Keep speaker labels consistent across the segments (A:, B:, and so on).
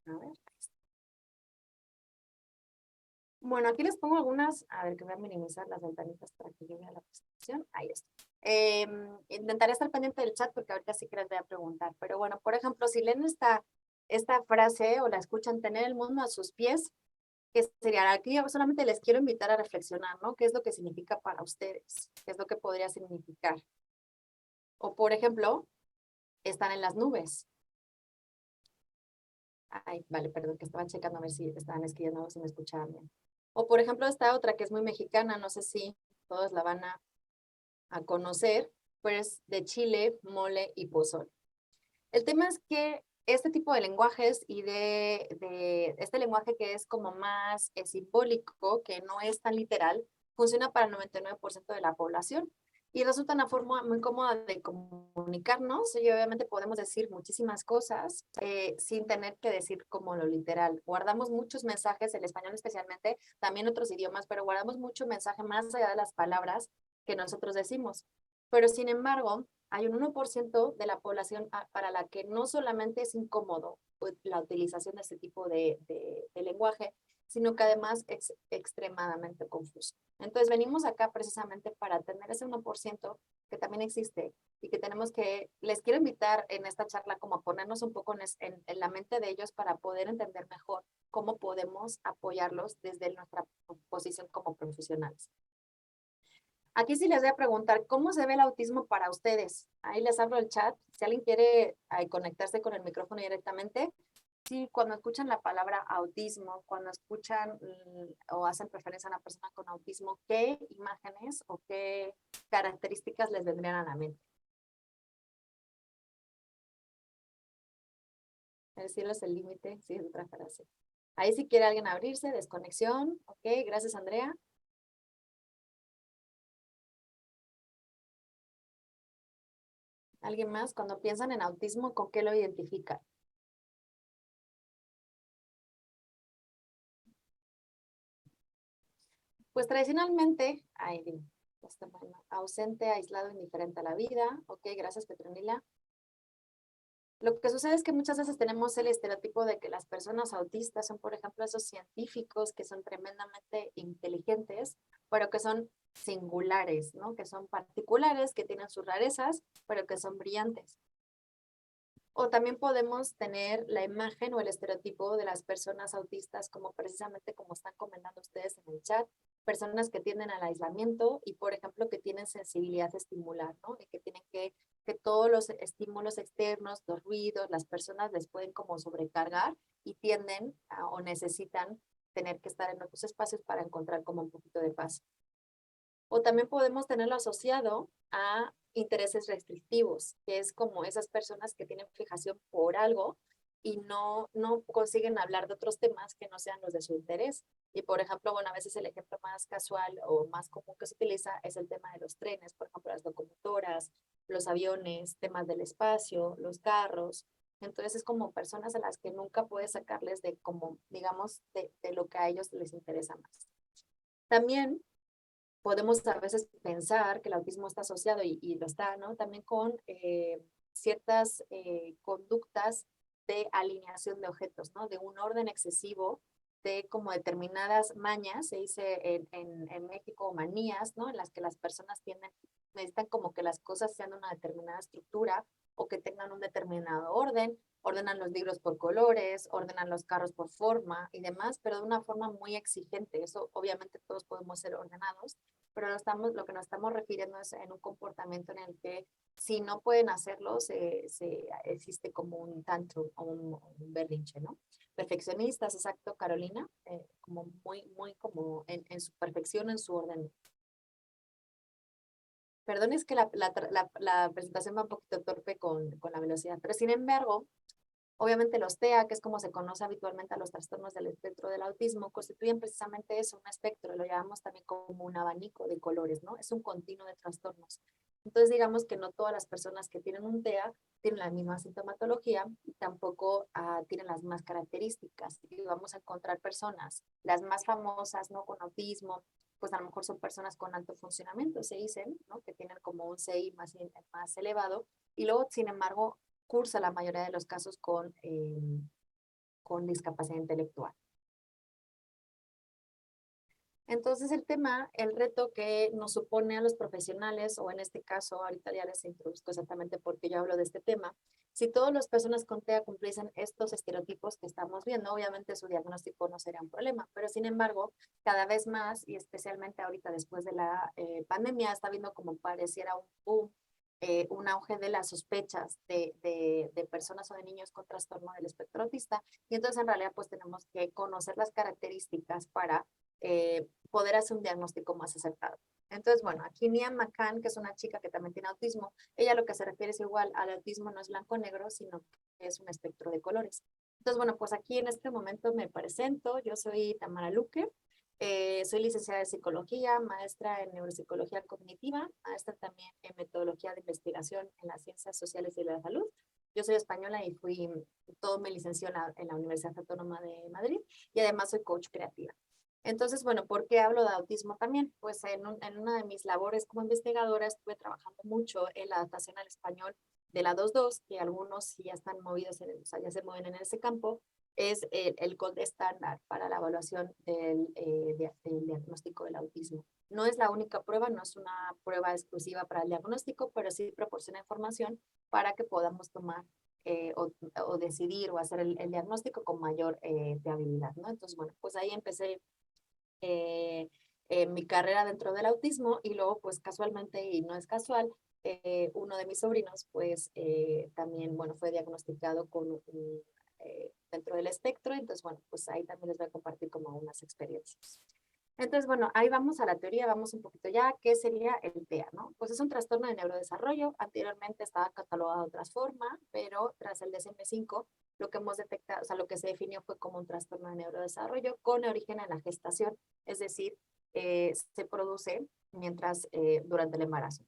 A: A ver. Bueno, aquí les pongo algunas, a ver que voy a minimizar las ventanitas para que llegue a la presentación. Ahí está. Intentaré estar pendiente del chat porque ahorita sí que les voy a preguntar. Pero bueno, por ejemplo, si leen esta frase o la escuchan, tener el mundo a sus pies, ¿qué sería? Aquí yo solamente les quiero invitar a reflexionar, ¿no? ¿Qué es lo que significa para ustedes? ¿Qué es lo que podría significar? O por ejemplo, están en las nubes. Ay, vale, perdón, que estaba checando a ver si estaban escribiendo o si me escuchaban bien. O por ejemplo, esta otra que es muy mexicana, no sé si todos la van a conocer, pues de chile, mole y pozole. El tema es que este tipo de lenguajes y de este lenguaje que es como más simbólico, que no es tan literal, funciona para el 99% de la población y resulta una forma muy cómoda de comunicarnos y obviamente podemos decir muchísimas cosas sin tener que decir como lo literal. Guardamos muchos mensajes, el español especialmente, también otros idiomas, pero guardamos mucho mensaje más allá de las palabras que nosotros decimos. Pero sin embargo, hay un 1% de la población para la que no solamente es incómodo la utilización de este tipo de lenguaje, sino que además es extremadamente confuso. Entonces venimos acá precisamente para tener ese 1% que también existe y que tenemos que, les quiero invitar en esta charla como a ponernos un poco en la mente de ellos para poder entender mejor cómo podemos apoyarlos desde nuestra posición como profesionales. Aquí sí les voy a preguntar, ¿cómo se ve el autismo para ustedes? Ahí les abro el chat. Si alguien quiere conectarse con el micrófono directamente, sí, cuando escuchan la palabra autismo, cuando escuchan o hacen referencia a una persona con autismo, ¿qué imágenes o qué características les vendrían a la mente? El cielo es el límite, sí, es otra frase. Ahí si quiere alguien abrirse, desconexión. Ok, gracias Andrea. ¿Alguien más? Cuando piensan en autismo, ¿con qué lo identifican? Pues tradicionalmente, ausente, aislado, indiferente a la vida. Ok, gracias Petronila. Lo que sucede es que muchas veces tenemos el estereotipo de que las personas autistas son, por ejemplo, esos científicos que son tremendamente inteligentes, pero que son singulares, ¿no? Que son particulares, que tienen sus rarezas, pero que son brillantes. O también podemos tener la imagen o el estereotipo de las personas autistas, como precisamente como están comentando ustedes en el chat, personas que tienden al aislamiento y, por ejemplo, que tienen sensibilidad estimular, ¿no? Y que tienen que todos los estímulos externos, los ruidos, las personas les pueden como sobrecargar y tienden o necesitan tener que estar en otros espacios para encontrar como un poquito de paz. O también podemos tenerlo asociado a intereses restrictivos, que es como esas personas que tienen fijación por algo y no consiguen hablar de otros temas que no sean los de su interés. Y por ejemplo, bueno, a veces el ejemplo más casual o más común que se utiliza es el tema de los trenes, por ejemplo, las locomotoras, los aviones, temas del espacio, los carros. Entonces es como personas a las que nunca puedes sacarles de como, digamos, de lo que a ellos les interesa más. También podemos a veces pensar que el autismo está asociado, y lo está, ¿no? También con ciertas conductas de alineación de objetos, ¿no? De un orden excesivo, de como determinadas mañas, se dice en México manías, ¿no? En las que las personas tienen, necesitan como que las cosas sean de una determinada estructura o que tengan un determinado orden, ordenan los libros por colores, ordenan los carros por forma y demás, pero de una forma muy exigente. Eso obviamente todos podemos ser ordenados, pero lo que nos estamos refiriendo es en un comportamiento en el que si no pueden hacerlo, existe como un tantrum o un berrinche, ¿no? Perfeccionistas, exacto, Carolina, como muy como en su perfección, en su orden. Perdón, es que la presentación va un poquito torpe con la velocidad, pero sin embargo, obviamente los TEA, que es como se conoce habitualmente a los trastornos del espectro del autismo, constituyen precisamente eso, un espectro, lo llamamos también como un abanico de colores, ¿no? Es un continuo de trastornos. Entonces, digamos que no todas las personas que tienen un TEA tienen la misma sintomatología y tampoco tienen las mismas características. Y vamos a encontrar personas, las más famosas, ¿no? Con autismo, pues a lo mejor son personas con alto funcionamiento, se dicen, ¿no? Que tienen como un CI más elevado. Y luego, sin embargo, cursa la mayoría de los casos con discapacidad intelectual. Entonces el tema, el reto que nos supone a los profesionales, o en este caso, ahorita ya les introduzco exactamente por qué yo hablo de este tema, si todas las personas con TEA cumpliesen estos estereotipos que estamos viendo, obviamente su diagnóstico no sería un problema, pero sin embargo, cada vez más, y especialmente ahorita después de la pandemia, está viendo como pareciera un boom, un auge de las sospechas de personas o de niños con trastorno del espectro autista, y entonces en realidad pues tenemos que conocer las características para poder hacer un diagnóstico más acertado. Entonces, bueno, aquí Nia McCann, que es una chica que también tiene autismo, ella lo que se refiere es igual al autismo, no es blanco-negro, sino que es un espectro de colores. Entonces, bueno, pues aquí en este momento me presento, yo soy Tamara Luque, soy licenciada en psicología, maestra en neuropsicología cognitiva, maestra también en metodología de investigación en las ciencias sociales y de la salud. Yo soy española y todo me licenció en la Universidad Autónoma de Madrid y además soy coach creativa. Entonces, bueno, ¿por qué hablo de autismo también? Pues en una de mis labores como investigadora estuve trabajando mucho en la adaptación al español de la 2.2, que algunos ya están movidos, o sea, ya se mueven en ese campo, es el gold estándar para la evaluación del diagnóstico del autismo. No es la única prueba, no es una prueba exclusiva para el diagnóstico, pero sí proporciona información para que podamos tomar o decidir o hacer el diagnóstico con mayor fiabilidad, ¿no? Entonces, bueno, pues ahí empecé mi carrera dentro del autismo y luego pues casualmente, y no es casual, uno de mis sobrinos pues también, bueno, fue diagnosticado dentro del espectro, entonces bueno, pues ahí también les voy a compartir como unas experiencias. Entonces, bueno, ahí vamos a la teoría, vamos un poquito ya, ¿qué sería el TEA, no? Pues es un trastorno de neurodesarrollo, anteriormente estaba catalogado de otras formas, pero tras el DSM-5, lo que hemos detectado, o sea, lo que se definió fue como un trastorno de neurodesarrollo con origen en la gestación, es decir, se produce durante el embarazo.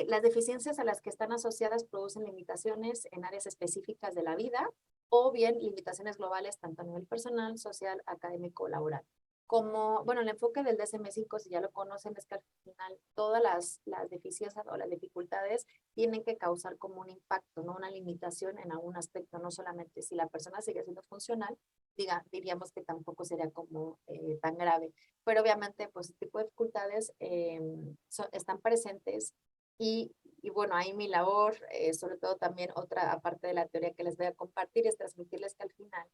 A: Las deficiencias a las que están asociadas producen limitaciones en áreas específicas de la vida o bien limitaciones globales tanto a nivel personal, social, académico o laboral. Como, bueno, el enfoque del DSM-5, si ya lo conocen, es que al final todas las deficiencias o las dificultades tienen que causar como un impacto, ¿no? Una limitación en algún aspecto, no solamente si la persona sigue siendo funcional, diríamos que tampoco sería como tan grave. Pero obviamente, pues, este tipo de dificultades están presentes y bueno, ahí mi labor, sobre todo también otra aparte de la teoría que les voy a compartir, es transmitirles que al final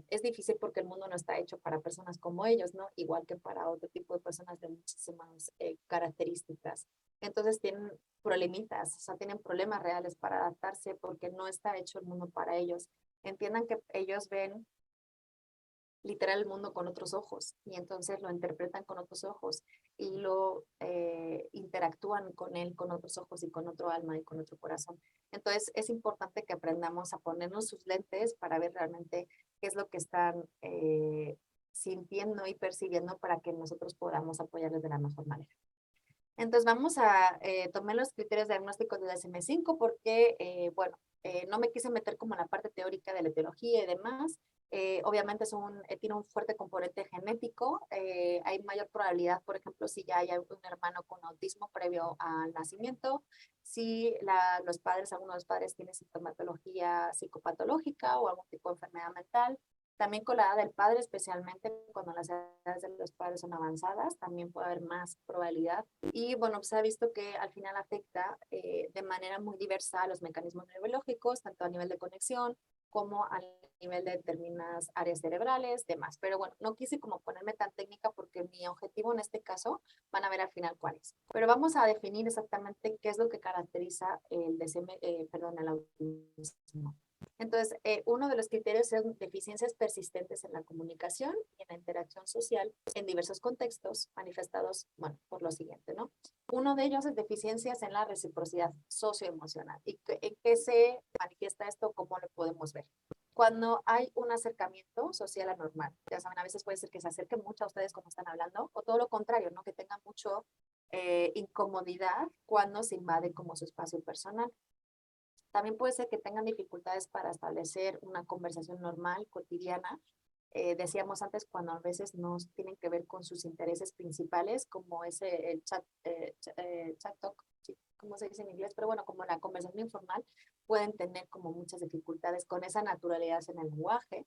A: es difícil porque el mundo no está hecho para personas como ellos, ¿no? Igual que para otro tipo de personas de muchísimas características. Entonces tienen problemitas, o sea, tienen problemas reales para adaptarse porque no está hecho el mundo para ellos. Entiendan que ellos ven literal el mundo con otros ojos y entonces lo interpretan con otros ojos y lo interactúan con él con otros ojos y con otro alma y con otro corazón. Entonces es importante que aprendamos a ponernos sus lentes para ver realmente qué es lo que están sintiendo y percibiendo para que nosotros podamos apoyarles de la mejor manera. Entonces vamos a tomar los criterios diagnósticos de DSM-5 porque, bueno, no me quise meter como en la parte teórica de la etiología y demás. Obviamente tiene un fuerte componente genético. Hay mayor probabilidad, por ejemplo, si ya hay un hermano con autismo previo al nacimiento, si los padres, algunos de los padres tienen sintomatología psicopatológica o algún tipo de enfermedad mental. También con la edad del padre, especialmente cuando las edades de los padres son avanzadas, también puede haber más probabilidad. Y bueno, se ha visto que al final afecta de manera muy diversa a los mecanismos neurológicos, tanto a nivel de conexión como a nivel de determinadas áreas cerebrales, demás. Pero bueno, no quise como ponerme tan técnica porque mi objetivo en este caso van a ver al final cuál es. Pero vamos a definir exactamente qué es lo que caracteriza el autismo. Entonces, uno de los criterios es deficiencias persistentes en la comunicación y en la interacción social en diversos contextos manifestados, bueno, por lo siguiente, ¿no? Uno de ellos es deficiencias en la reciprocidad socioemocional. ¿Y en qué se manifiesta esto? ¿Cómo lo podemos ver? Cuando hay un acercamiento social anormal, ya saben, a veces puede ser que se acerquen mucho a ustedes como están hablando, o todo lo contrario, ¿no? Que tengan mucho incomodidad cuando se invade como su espacio personal. También puede ser que tengan dificultades para establecer una conversación normal, cotidiana. Decíamos antes, cuando a veces no tienen que ver con sus intereses principales, como el chat talk, sí, ¿cómo se dice en inglés? Pero bueno, como la conversación informal, pueden tener como muchas dificultades con esa naturalidad en el lenguaje.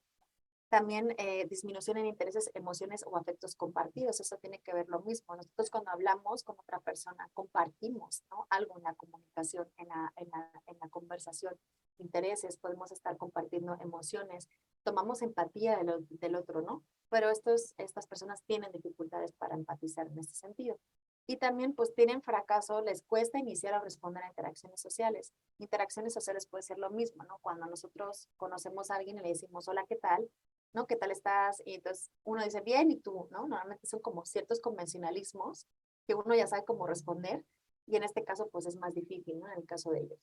A: También disminución en intereses, emociones o afectos compartidos. Eso tiene que ver lo mismo. Nosotros cuando hablamos con otra persona, compartimos, ¿no?, algo en la comunicación, en la conversación, intereses, podemos estar compartiendo emociones, tomamos empatía del otro, ¿no? Pero estas personas tienen dificultades para empatizar en este sentido. Y también pues tienen fracaso, les cuesta iniciar o responder a interacciones sociales. Interacciones sociales puede ser lo mismo, ¿no? Cuando nosotros conocemos a alguien y le decimos, hola, ¿qué tal? ¿No? ¿Qué tal estás? Y entonces uno dice, bien, ¿y tú? ¿No? Normalmente son como ciertos convencionalismos que uno ya sabe cómo responder y en este caso pues es más difícil, ¿no? En el caso de ellos.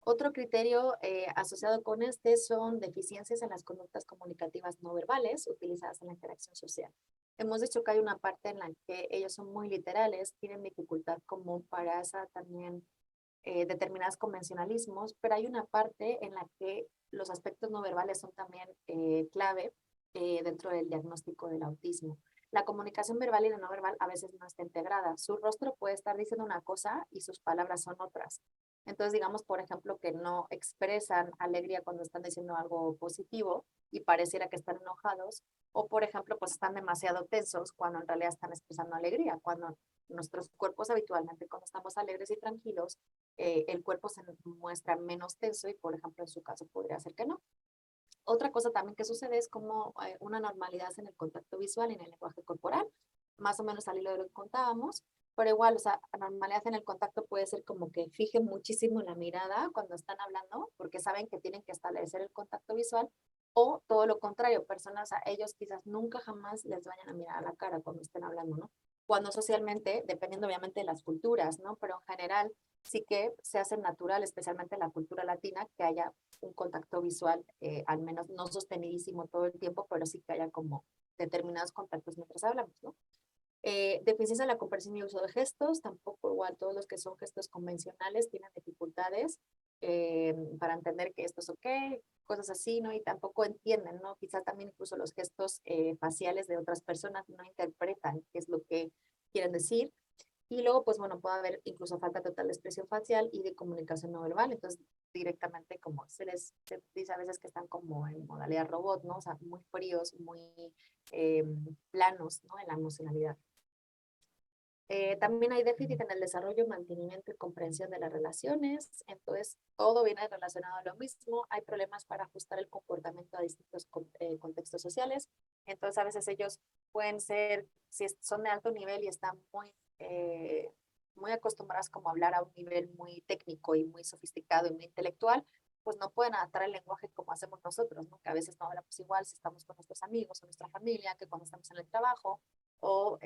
A: Otro criterio asociado con este son deficiencias en las conductas comunicativas no verbales utilizadas en la interacción social. Hemos dicho que hay una parte en la que ellos son muy literales, tienen dificultad común para esa también determinados convencionalismos, pero hay una parte en la que los aspectos no verbales son también clave dentro del diagnóstico del autismo. La comunicación verbal y la no verbal a veces no está integrada. Su rostro puede estar diciendo una cosa y sus palabras son otras. Entonces, digamos, por ejemplo, que no expresan alegría cuando están diciendo algo positivo y pareciera que están enojados, o por ejemplo, pues están demasiado tensos cuando en realidad están expresando alegría, cuando nuestros cuerpos habitualmente cuando estamos alegres y tranquilos, el cuerpo se muestra menos tenso y, por ejemplo, en su caso podría ser que no. Otra cosa también que sucede es como una normalidad en el contacto visual y en el lenguaje corporal, más o menos al hilo de lo que contábamos, pero igual, o sea, normalidad en el contacto puede ser como que fijen muchísimo la mirada cuando están hablando, porque saben que tienen que establecer el contacto visual, o todo lo contrario, personas a ellos quizás nunca jamás les vayan a mirar a la cara cuando estén hablando, ¿no? Cuando socialmente, dependiendo obviamente de las culturas, ¿no? Pero en general sí que se hace natural, especialmente en la cultura latina, que haya un contacto visual, al menos no sostenidísimo todo el tiempo, pero sí que haya como determinados contactos mientras hablamos, ¿no? Deficiencia en la comprensión y uso de gestos, tampoco igual todos los que son gestos convencionales tienen dificultades para entender que esto es ok, cosas así, ¿no? Y tampoco entienden, ¿no? Quizá también incluso los gestos faciales de otras personas no interpretan qué es lo que quieren decir. Y luego, pues bueno, puede haber incluso falta total de expresión facial y de comunicación no verbal. Entonces, directamente como se dice a veces que están como en modalidad robot, ¿no? O sea, muy fríos, muy eh, planos, ¿no? En la emocionalidad. También hay déficit en el desarrollo, mantenimiento y comprensión de las relaciones. Entonces, todo viene relacionado a lo mismo. Hay problemas para ajustar el comportamiento a distintos contextos sociales. Entonces, a veces ellos pueden ser, si son de alto nivel y están muy acostumbrados como a hablar a un nivel muy técnico y muy sofisticado y muy intelectual, pues no pueden adaptar el lenguaje como hacemos nosotros, ¿no? Que a veces no hablamos igual si estamos con nuestros amigos o nuestra familia que cuando estamos en el trabajo o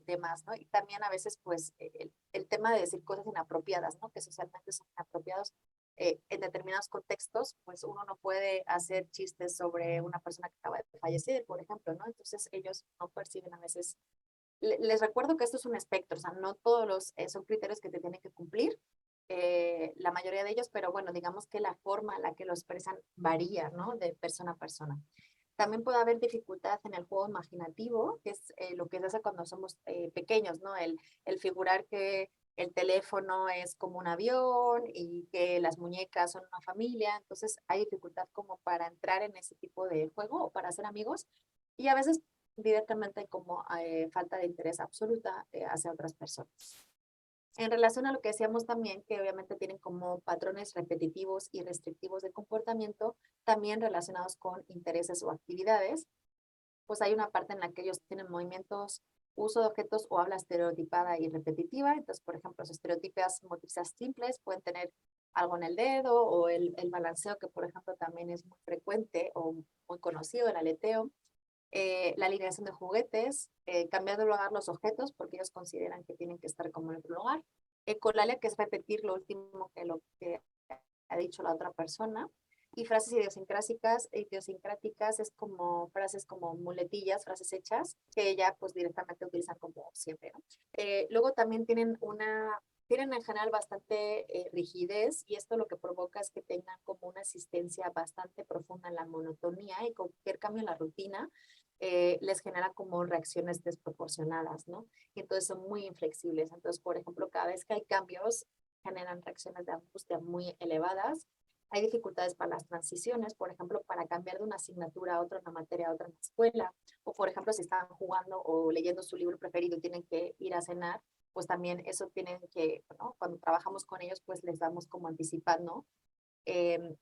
A: demás, ¿no? Y también a veces, pues, el tema de decir cosas inapropiadas, ¿no? Que socialmente son inapropiados en determinados contextos, pues uno no puede hacer chistes sobre una persona que acaba de fallecer, por ejemplo, ¿no? Entonces ellos no perciben a veces. Les recuerdo que esto es un espectro, o sea, no todos son criterios que te tienen que cumplir, la mayoría de ellos, pero bueno, digamos que la forma en la que lo expresan varía, ¿no? De persona a persona. También puede haber dificultad en el juego imaginativo, que es lo que se hace cuando somos pequeños, ¿no? El figurar que el teléfono es como un avión y que las muñecas son una familia, entonces hay dificultad como para entrar en ese tipo de juego o para hacer amigos y a veces directamente como falta de interés absoluta hacia otras personas. En relación a lo que decíamos también, que obviamente tienen como patrones repetitivos y restrictivos de comportamiento, también relacionados con intereses o actividades, pues hay una parte en la que ellos tienen movimientos, uso de objetos o habla estereotipada y repetitiva. Entonces, por ejemplo, los estereotipas motrices simples pueden tener algo en el dedo o el balanceo, que por ejemplo también es muy frecuente o muy conocido, el aleteo, la alineación de juguetes, cambiar de lugar los objetos porque ellos consideran que tienen que estar como en otro lugar. Ecolalia, que es repetir lo último que lo que ha dicho la otra persona. Y frases idiosincráticas es como frases como muletillas, frases hechas, que ya pues directamente utilizan como siempre, ¿no? Luego también tienen en general bastante rigidez y esto lo que provoca es que tengan como una asistencia bastante profunda en la monotonía y cualquier cambio en la rutina les genera como reacciones desproporcionadas, ¿no? Y entonces son muy inflexibles. Entonces, por ejemplo, cada vez que hay cambios, generan reacciones de angustia muy elevadas Hay dificultades para las transiciones, por ejemplo, para cambiar de una asignatura a otra, una materia a otra en la escuela, o por ejemplo, si están jugando o leyendo su libro preferido y tienen que ir a cenar, pues también eso tienen que, ¿no? Cuando trabajamos con ellos, pues les damos como anticipando.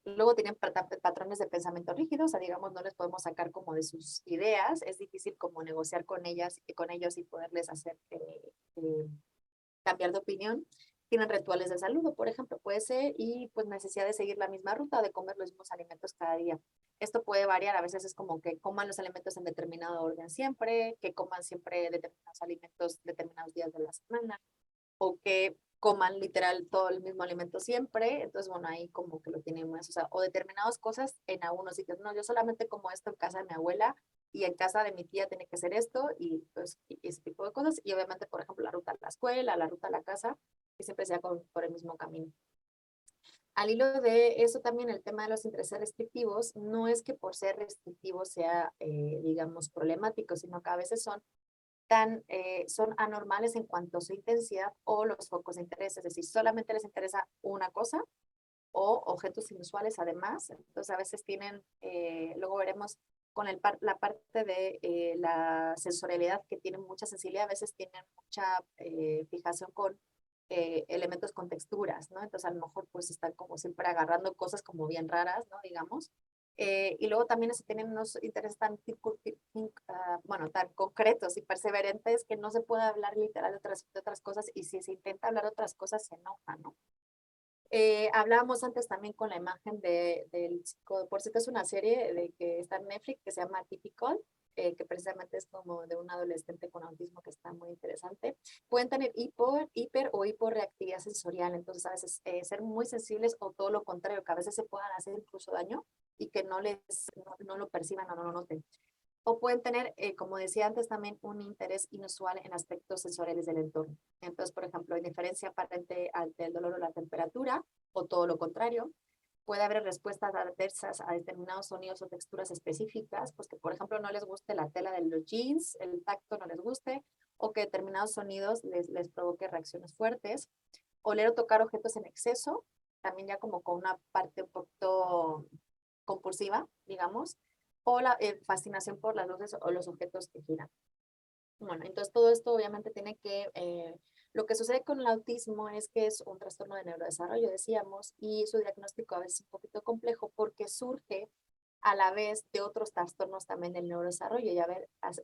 A: Luego tienen patrones de pensamiento rígidos, o sea, digamos, no les podemos sacar como de sus ideas, es difícil como negociar con ellas y con ellos y poderles hacer cambiar de opinión. Tienen rituales de saludo, por ejemplo, puede ser, y pues necesidad de seguir la misma ruta, de comer los mismos alimentos cada día. Esto puede variar, a veces es como que coman los alimentos en determinado orden siempre, que coman siempre determinados alimentos determinados días de la semana, o que coman literal todo el mismo alimento siempre. Entonces, bueno, ahí como que lo tienen más, o sea, o determinadas cosas en algunos sitios. No, yo solamente como esto en casa de mi abuela y en casa de mi tía tiene que ser esto y pues y ese tipo de cosas. Y obviamente, por ejemplo, la ruta a la escuela, la ruta a la casa, que siempre sea por el mismo camino. Al hilo de eso también el tema de los intereses restrictivos, no es que por ser restrictivo sea, digamos, problemático, sino que a veces son anormales en cuanto a su intensidad o los focos de interés, es decir, solamente les interesa una cosa o objetos inusuales además. Entonces a veces tienen, luego veremos con la parte de la sensorialidad, que tienen mucha sensibilidad, a veces tienen mucha fijación con elementos con texturas, ¿no? Entonces a lo mejor pues están como siempre agarrando cosas como bien raras, ¿no? Digamos. Y luego también se tienen unos intereses bueno, tan concretos y perseverantes que no se puede hablar literal de otras cosas, y si se intenta hablar de otras cosas se enoja, ¿no? Hablábamos antes también con la imagen del chico, por cierto es una serie de que está en Netflix que se llama Typical, que precisamente es como de un adolescente con autismo que está muy interesante. Pueden tener hiper o hiporreactividad sensorial, entonces a veces ser muy sensibles o todo lo contrario, que a veces se puedan hacer incluso daño y que no lo perciban o no lo noten. O pueden tener, como decía antes, también un interés inusual en aspectos sensoriales del entorno. Entonces, por ejemplo, indiferencia aparente ante el dolor o la temperatura, o todo lo contrario. Puede haber respuestas adversas a determinados sonidos o texturas específicas, pues que, por ejemplo, no les guste la tela de los jeans, el tacto no les guste, o que determinados sonidos les provoque reacciones fuertes. Oler o tocar objetos en exceso, también ya como con una parte un poquito compulsiva, digamos, o la fascinación por las luces o los objetos que giran. Bueno, entonces todo esto obviamente tiene que, lo que sucede con el autismo es que es un trastorno de neurodesarrollo, decíamos, y su diagnóstico a veces es un poquito complejo porque surge a la vez de otros trastornos también del neurodesarrollo, y a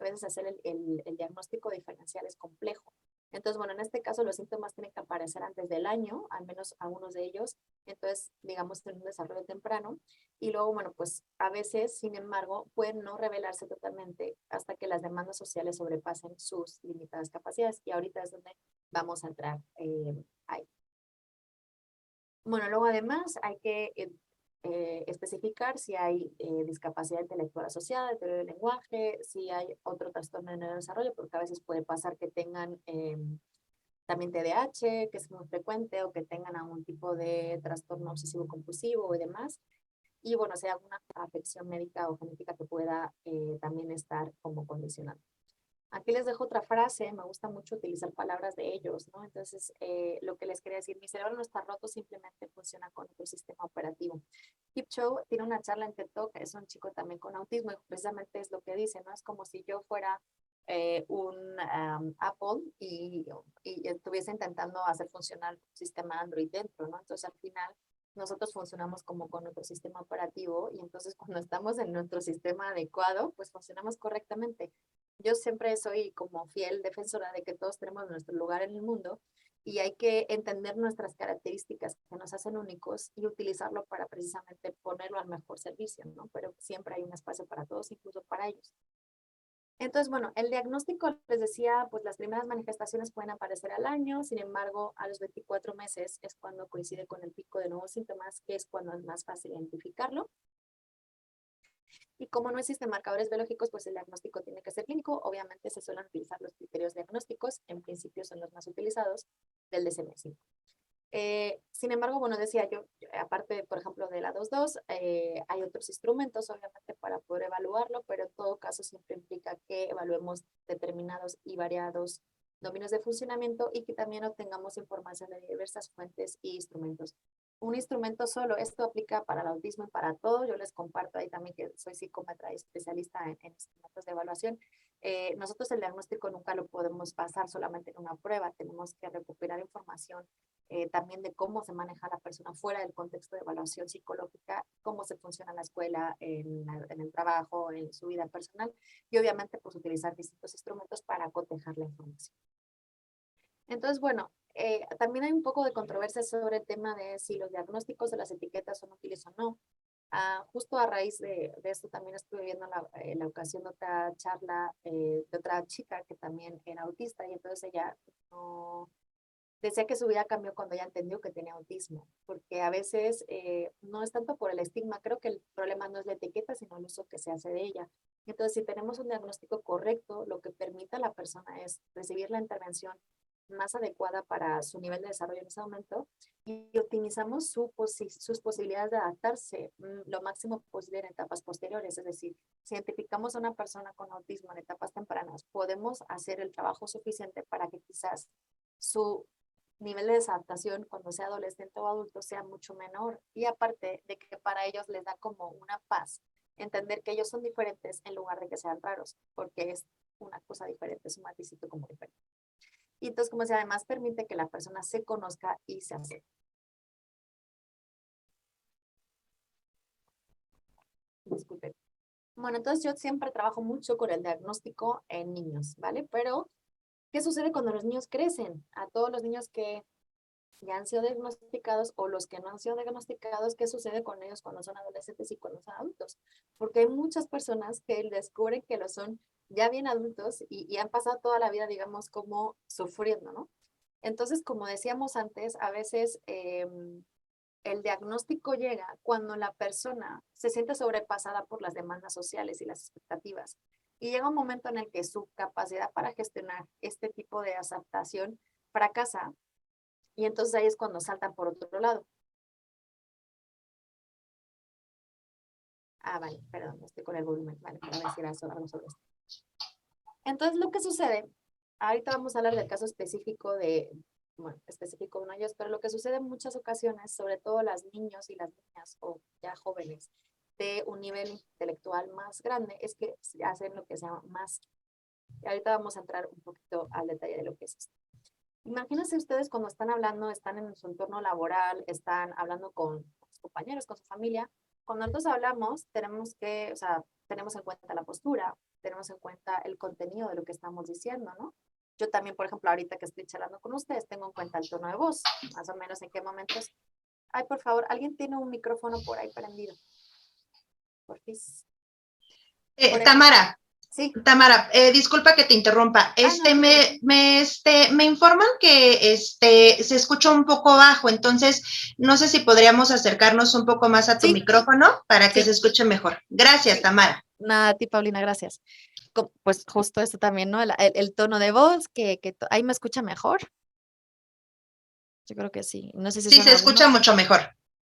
A: veces hacer el diagnóstico diferencial es complejo. Entonces, bueno, en este caso los síntomas tienen que aparecer antes del año, al menos algunos de ellos, entonces, digamos, en un desarrollo temprano, y luego, bueno, pues a veces, sin embargo, pueden no revelarse totalmente hasta que las demandas sociales sobrepasen sus limitadas capacidades, y ahorita es donde vamos a entrar ahí. Bueno, luego además hay que especificar si hay discapacidad intelectual asociada, deterioro del lenguaje, si hay otro trastorno de neurodesarrollo, porque a veces puede pasar que tengan también TDAH, que es muy frecuente, o que tengan algún tipo de trastorno obsesivo compulsivo y demás. Y bueno, si hay alguna afección médica o genética que pueda también estar como condicionante. Aquí les dejo otra frase, me gusta mucho utilizar palabras de ellos, ¿no? Entonces, lo que les quería decir, mi cerebro no está roto, simplemente funciona con otro sistema operativo. Kip Chow tiene una charla en TED Talk, es un chico también con autismo, y precisamente es lo que dice, ¿no? Es como si yo fuera un Apple y estuviese intentando hacer funcionar un sistema Android dentro, ¿no? Entonces, al final, nosotros funcionamos como con nuestro sistema operativo, y entonces cuando estamos en nuestro sistema adecuado, pues funcionamos correctamente. Yo siempre soy como fiel defensora de que todos tenemos nuestro lugar en el mundo, y hay que entender nuestras características que nos hacen únicos y utilizarlo para precisamente ponerlo al mejor servicio, ¿no? Pero siempre hay un espacio para todos, incluso para ellos. Entonces, bueno, el diagnóstico, les decía, pues las primeras manifestaciones pueden aparecer al año, sin embargo, a los 24 meses es cuando coincide con el pico de nuevos síntomas, que es cuando es más fácil identificarlo. Y como no existen marcadores biológicos, pues el diagnóstico tiene que ser clínico. Obviamente se suelen utilizar los criterios diagnósticos, en principio son los más utilizados, del DSM-5. Sin embargo, bueno, decía yo, aparte, por ejemplo, de la 2.2, hay otros instrumentos, obviamente, para poder evaluarlo, pero en todo caso siempre implica que evaluemos determinados y variados dominios de funcionamiento y que también obtengamos información de diversas fuentes e instrumentos. un instrumento solo. Esto aplica para el autismo y para todo. Yo les comparto ahí también que soy psicómetra y especialista en instrumentos de evaluación. Nosotros el diagnóstico nunca lo podemos basar solamente en una prueba. Tenemos que recuperar información también de cómo se maneja la persona fuera del contexto de evaluación psicológica, cómo se funciona en la escuela, en el trabajo, en su vida personal y obviamente pues utilizar distintos instrumentos para cotejar la información. Entonces, bueno, también hay un poco de controversia sobre el tema de si los diagnósticos de las etiquetas son útiles o no. Justo a raíz de esto también estuve viendo la ocasión de otra charla de otra chica que también era autista y entonces ella no, decía que su vida cambió cuando ella entendió que tenía autismo, porque a veces no es tanto por el estigma, creo que el problema no es la etiqueta, sino el uso que se hace de ella. Entonces, si tenemos un diagnóstico correcto, lo que permite a la persona es recibir la intervención más adecuada para su nivel de desarrollo en ese momento y optimizamos sus posibilidades de adaptarse lo máximo posible en etapas posteriores. Es decir, si identificamos a una persona con autismo en etapas tempranas, podemos hacer el trabajo suficiente para que quizás su nivel de desadaptación cuando sea adolescente o adulto sea mucho menor. Y aparte de que para ellos les da como una paz entender que ellos son diferentes en lugar de que sean raros, porque es una cosa diferente, es un matizito como diferente. Y entonces, como si además permite que la persona se conozca y se acepte. Disculpen. Bueno, entonces yo siempre trabajo mucho con el diagnóstico en niños, ¿vale? Pero, ¿qué sucede cuando los niños crecen? A todos los niños que ya han sido diagnosticados o los que no han sido diagnosticados, ¿qué sucede con ellos cuando son adolescentes y cuando son adultos? Porque hay muchas personas que descubren que lo son ya bien adultos y han pasado toda la vida, digamos, como sufriendo, ¿no? Entonces, como decíamos antes, a veces el diagnóstico llega cuando la persona se siente sobrepasada por las demandas sociales y las expectativas. Y llega un momento en el que su capacidad para gestionar este tipo de aceptación fracasa y entonces ahí es cuando saltan por otro lado. Vale, perdón, estoy con el volumen. Vale, para decir algo sobre esto. Entonces, lo que sucede, ahorita vamos a hablar del caso específico bueno, específico de uno de ellos, pero lo que sucede en muchas ocasiones, sobre todo las niños y las niñas o ya jóvenes de un nivel intelectual más grande, es que hacen lo que se llama masking. Y ahorita vamos a entrar un poquito al detalle de lo que es esto. Imagínense ustedes cuando están hablando, están en su entorno laboral, están hablando con sus compañeros, con su familia. Cuando nosotros hablamos, tenemos que, o sea, tenemos en cuenta la postura, tenemos en cuenta el contenido de lo que estamos diciendo, ¿no? Yo también, por ejemplo, ahorita que estoy charlando con ustedes, tengo en cuenta el tono de voz, más o menos en qué momentos. Ay, por favor, ¿alguien tiene un micrófono por ahí prendido? Porfis. Por ejemplo,
B: Tamara,
A: sí.
B: Tamara, disculpa que te interrumpa.
A: No, no te preocupes.
B: Me informan que se escucha un poco bajo, entonces no sé si podríamos acercarnos un poco más a tu
A: Sí,
B: micrófono para que se
A: sí,
B: escuche mejor. Gracias,
A: sí.
B: Tamara.
A: Nada, a ti, Paulina, gracias. Pues justo esto también, ¿no? El tono de voz, ahí me escucha mejor. Yo creo que sí. No sé si
B: Sí,
A: son
B: se escucha
A: algunos.
B: mucho mejor.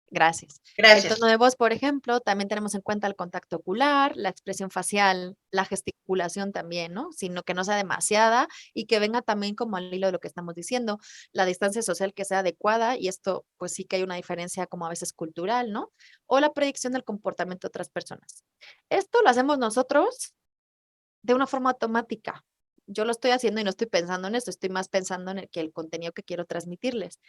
A: Gracias. El tono
B: Gracias.
A: de voz, por ejemplo, también tenemos en cuenta el contacto ocular, la expresión facial, la gesticulación también, ¿no? Sino que no sea demasiada y que venga también como al hilo de lo que estamos diciendo, la distancia social que sea adecuada y esto pues sí que hay una diferencia como a veces cultural, ¿no? O la predicción del comportamiento de otras personas. Esto lo hacemos nosotros de una forma automática. Yo lo estoy haciendo y no estoy pensando en esto, estoy más pensando en el contenido que quiero transmitirles.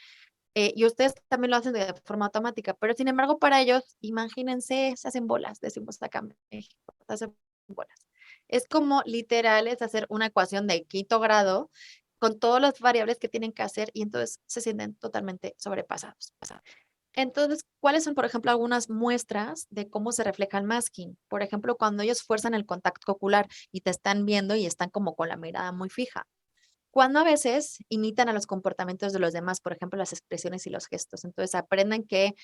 A: Y ustedes también lo hacen de forma automática, pero sin embargo para ellos, imagínense, se hacen bolas, decimos acá en México, se hacen bolas. Es como literal, es hacer una ecuación de quinto grado con todas las variables que tienen que hacer y entonces se sienten totalmente sobrepasados. Entonces, ¿cuáles son, por ejemplo, algunas muestras de cómo se refleja el masking? Por ejemplo, cuando ellos fuerzan el contacto ocular y te están viendo y están como con la mirada muy fija. Cuando a veces imitan a los comportamientos de los demás, por ejemplo, las expresiones y los gestos. Entonces aprenden que,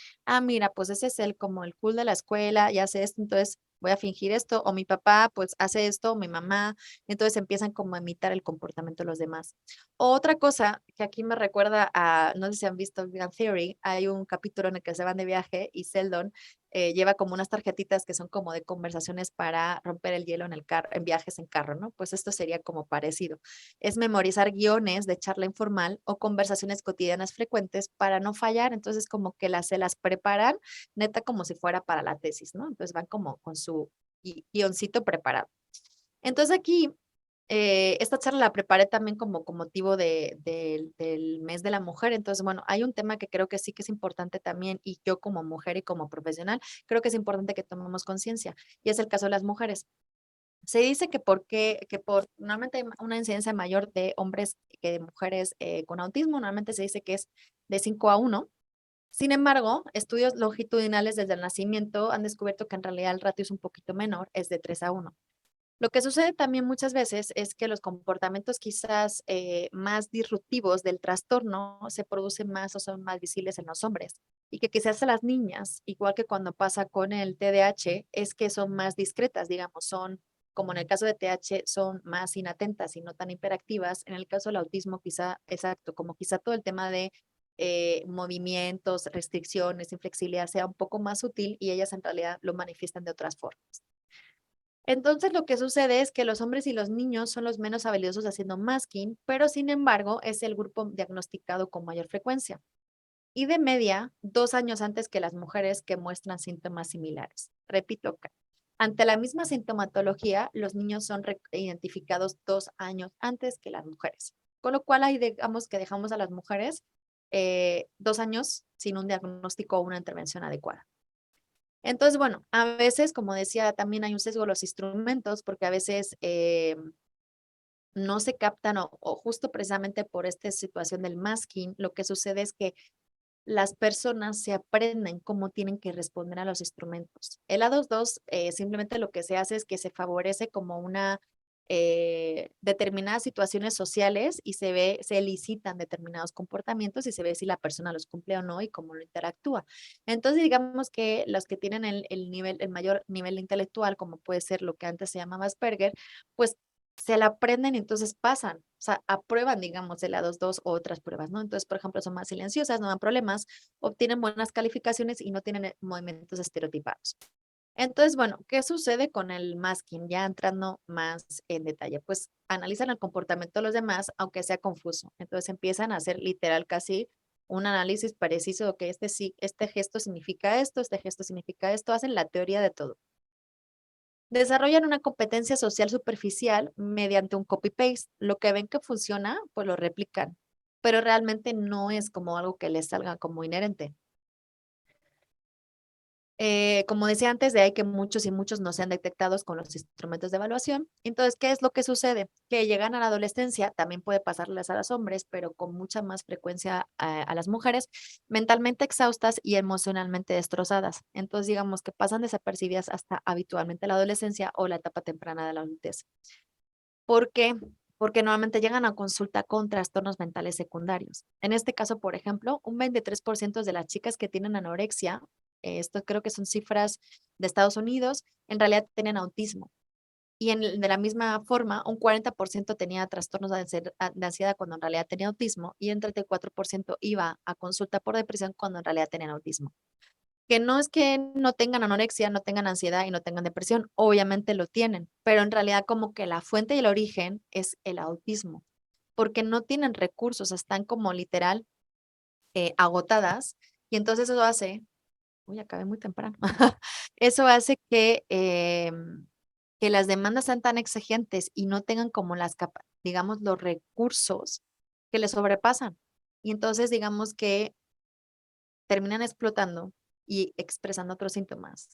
A: mira, pues ese es el como el cool de la escuela y hace esto, entonces voy a fingir esto, o mi papá pues hace esto, o mi mamá, entonces empiezan como a imitar el comportamiento de los demás. Otra cosa que aquí me recuerda a, no sé si han visto Big Bang Theory, hay un capítulo en el que se van de viaje y Sheldon lleva como unas tarjetitas que son como de conversaciones para romper el hielo en el carro, en viajes en carro, ¿no? Pues esto sería como parecido. Es memorizar guiones de charla informal o conversaciones cotidianas frecuentes para no fallar. Entonces, como que se las preparan, neta, como si fuera para la tesis, ¿no? Entonces van como con su guioncito preparado. Entonces aquí, esta charla la preparé también como con motivo del mes de la mujer. Entonces, bueno, hay un tema que creo que sí que es importante también, y yo como mujer y como profesional, creo que es importante que tomemos conciencia, y es el caso de las mujeres. Se dice que normalmente hay una incidencia mayor de hombres que de mujeres con autismo. Normalmente se dice que es de 5 a 1. Sin embargo, estudios longitudinales desde el nacimiento han descubierto que en realidad el ratio es un poquito menor, es de 3 a 1. Lo que sucede también muchas veces es que los comportamientos quizás más disruptivos del trastorno se producen más o son más visibles en los hombres, y que quizás a las niñas, igual que cuando pasa con el TDAH, es que son más discretas, digamos, son, como en el caso de TDAH, son más inatentas y no tan hiperactivas. En el caso del autismo, quizá, exacto, como quizá todo el tema de movimientos, restricciones, inflexibilidad sea un poco más sutil, y ellas en realidad lo manifiestan de otras formas. Entonces, lo que sucede es que los hombres y los niños son los menos habilidosos haciendo masking, pero sin embargo es el grupo diagnosticado con mayor frecuencia. Y de media, 2 años antes que las mujeres que muestran síntomas similares. Repito acá. Ante la misma sintomatología, los niños son identificados 2 años antes que las mujeres. Con lo cual ahí digamos que dejamos a las mujeres 2 años sin un diagnóstico o una intervención adecuada. Entonces, bueno, a veces, como decía, también hay un sesgo de los instrumentos, porque a veces no se captan, o justo precisamente por esta situación del masking, lo que sucede es que las personas se aprenden cómo tienen que responder a los instrumentos. El A22 simplemente lo que se hace es que se favorece como una determinadas situaciones sociales, y se elicitan determinados comportamientos y se ve si la persona los cumple o no y cómo lo interactúa. Entonces, digamos que los que tienen el mayor nivel intelectual, como puede ser lo que antes se llamaba Asperger, pues se la aprenden y entonces pasan, o sea, aprueban, digamos, el A22 o otras pruebas, ¿no? Entonces, por ejemplo, son más silenciosas, no dan problemas, obtienen buenas calificaciones y no tienen movimientos estereotipados. Entonces, bueno, ¿qué sucede con el masking? Ya entrando más en detalle, pues analizan el comportamiento de los demás, aunque sea confuso. Entonces empiezan a hacer literal casi un análisis preciso de que este gesto significa esto, este gesto significa esto, hacen la teoría de todo. Desarrollan una competencia social superficial mediante un copy-paste. Lo que ven que funciona, pues lo replican, pero realmente no es como algo que les salga como inherente. Como decía antes, de ahí que muchos y muchos no sean detectados con los instrumentos de evaluación. Entonces, ¿qué es lo que sucede? Que llegan a la adolescencia, también puede pasarles a los hombres, pero con mucha más frecuencia a las mujeres, mentalmente exhaustas y emocionalmente destrozadas. Entonces, digamos que pasan desapercibidas hasta habitualmente la adolescencia o la etapa temprana de la adultez. ¿Por qué? Porque normalmente llegan a consulta con trastornos mentales secundarios. En este caso, por ejemplo, un 23% de las chicas que tienen anorexia, esto creo que son cifras de Estados Unidos, en realidad tienen autismo. Y de la misma forma, un 40% tenía trastornos de ansiedad cuando en realidad tenía autismo, y un 34% iba a consulta por depresión cuando en realidad tenían autismo. Que no es que no tengan anorexia, no tengan ansiedad y no tengan depresión, obviamente lo tienen, pero en realidad como que la fuente y el origen es el autismo, porque no tienen recursos, están como literal agotadas, y entonces eso hace, uy, acabé muy temprano, eso hace que las demandas sean tan exigentes y no tengan como digamos, los recursos que les sobrepasan. Y entonces digamos que terminan explotando y expresando otros síntomas,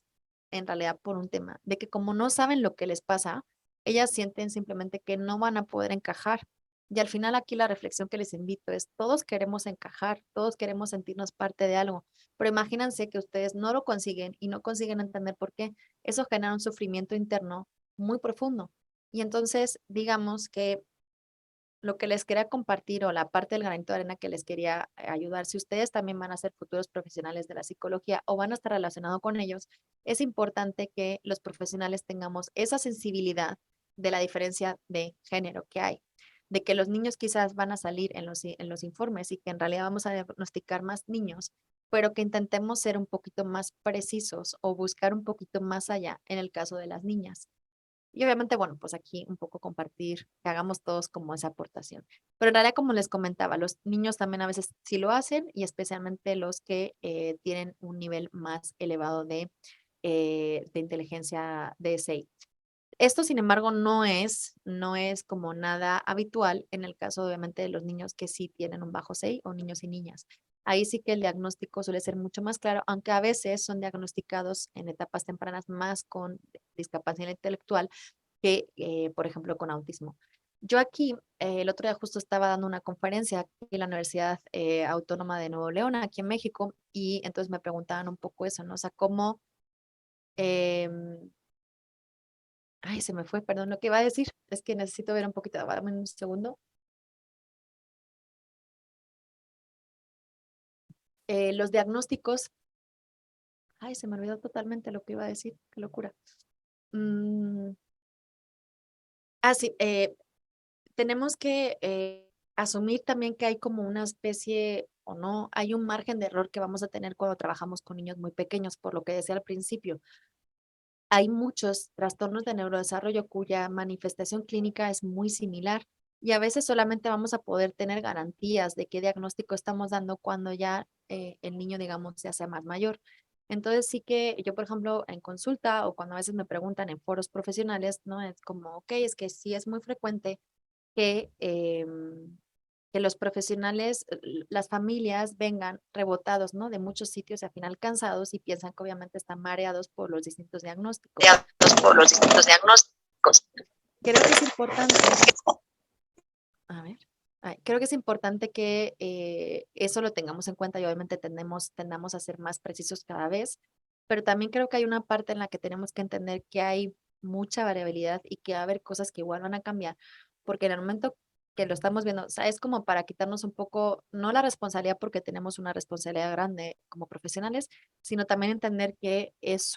A: en realidad por un tema de que como no saben lo que les pasa, ellas sienten simplemente que no van a poder encajar. Y al final aquí la reflexión que les invito es, todos queremos encajar, todos queremos sentirnos parte de algo, pero imagínense que ustedes no lo consiguen y no consiguen entender por qué. Eso genera un sufrimiento interno muy profundo. Y entonces, digamos que lo que les quería compartir, o la parte del granito de arena que les quería ayudar, si ustedes también van a ser futuros profesionales de la psicología o van a estar relacionados con ellos, es importante que los profesionales tengamos esa sensibilidad de la diferencia de género que hay. de que los niños quizás van a salir en los informes y que en realidad vamos a diagnosticar más niños, pero que intentemos ser un poquito más precisos o buscar un poquito más allá en el caso de las niñas. Y obviamente, bueno, pues aquí un poco compartir, que hagamos todos como esa aportación. Pero en realidad, como les comentaba, los niños también a veces sí lo hacen y especialmente los que tienen un nivel más elevado de inteligencia de SI. Esto, sin embargo, no es como nada habitual en el caso, obviamente, de los niños que sí tienen un bajo SEI o niños y niñas. Ahí sí que el diagnóstico suele ser mucho más claro, aunque a veces son diagnosticados en etapas tempranas más con discapacidad intelectual que, por ejemplo, con autismo. Yo aquí, el otro día justo estaba dando una conferencia aquí en la Universidad Autónoma de Nuevo León, aquí en México, y entonces me preguntaban un poco eso, ¿no? O sea, cómo... em, Ay, se me fue, perdón, lo que iba a decir. Es que necesito ver un poquito, dame un segundo. Los diagnósticos, ay, se me olvidó totalmente lo que iba a decir, qué locura. Mm, sí, tenemos que asumir también que hay como una especie, o no, hay un margen de error que vamos a tener cuando trabajamos con niños muy pequeños, por lo que decía al principio. Hay muchos trastornos de neurodesarrollo cuya manifestación clínica es muy similar y a veces solamente vamos a poder tener garantías de qué diagnóstico estamos dando cuando ya el niño, digamos, ya sea más mayor. Entonces sí que yo, por ejemplo, en consulta o cuando a veces me preguntan en foros profesionales, ¿no? Es como, ok, es que sí es muy frecuente que, que los profesionales, las familias vengan rebotados, ¿no? De muchos sitios y al final cansados y piensan que obviamente están mareados por los distintos diagnósticos.
B: Por los distintos diagnósticos.
A: Creo que es importante, a ver, creo que es importante que eso lo tengamos en cuenta y obviamente tendamos a ser más precisos cada vez, pero también creo que hay una parte en la que tenemos que entender que hay mucha variabilidad y que va a haber cosas que igual van a cambiar, porque en el momento que lo estamos viendo, o sea, es como para quitarnos un poco, no la responsabilidad porque tenemos una responsabilidad grande como profesionales, sino también entender que es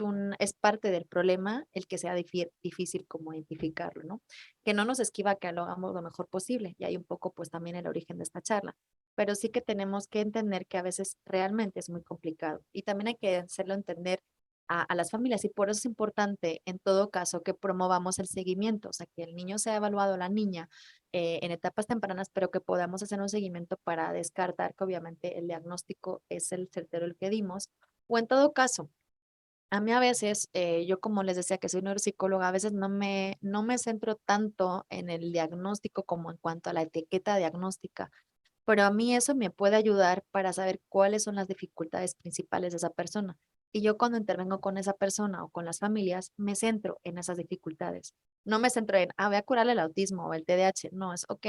A: parte del problema el que sea difícil como identificarlo, ¿no? Que no nos esquiva que lo hagamos lo mejor posible, y hay un poco pues también el origen de esta charla, pero sí que tenemos que entender que a veces realmente es muy complicado y también hay que hacerlo entender a las familias y por eso es importante en todo caso que promovamos el seguimiento, o sea, que el niño sea evaluado, la niña, en etapas tempranas, pero que podamos hacer un seguimiento para descartar que obviamente el diagnóstico es el certero el que dimos, o en todo caso, a mí a veces, yo como les decía que soy neuropsicóloga, a veces no me centro tanto en el diagnóstico como en cuanto a la etiqueta diagnóstica, pero a mí eso me puede ayudar para saber cuáles son las dificultades principales de esa persona. Y yo cuando intervengo con esa persona o con las familias, me centro en esas dificultades. No me centro en, voy a curarle el autismo o el TDAH. No, es, ok,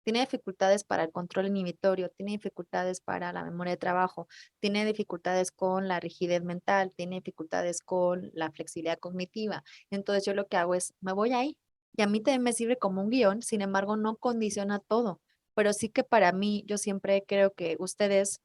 A: tiene dificultades para el control inhibitorio, tiene dificultades para la memoria de trabajo, tiene dificultades con la rigidez mental, tiene dificultades con la flexibilidad cognitiva. Entonces yo lo que hago es, me voy ahí. Y a mí también me sirve como un guión, sin embargo, no condiciona todo, pero sí que para mí, yo siempre creo que ustedes,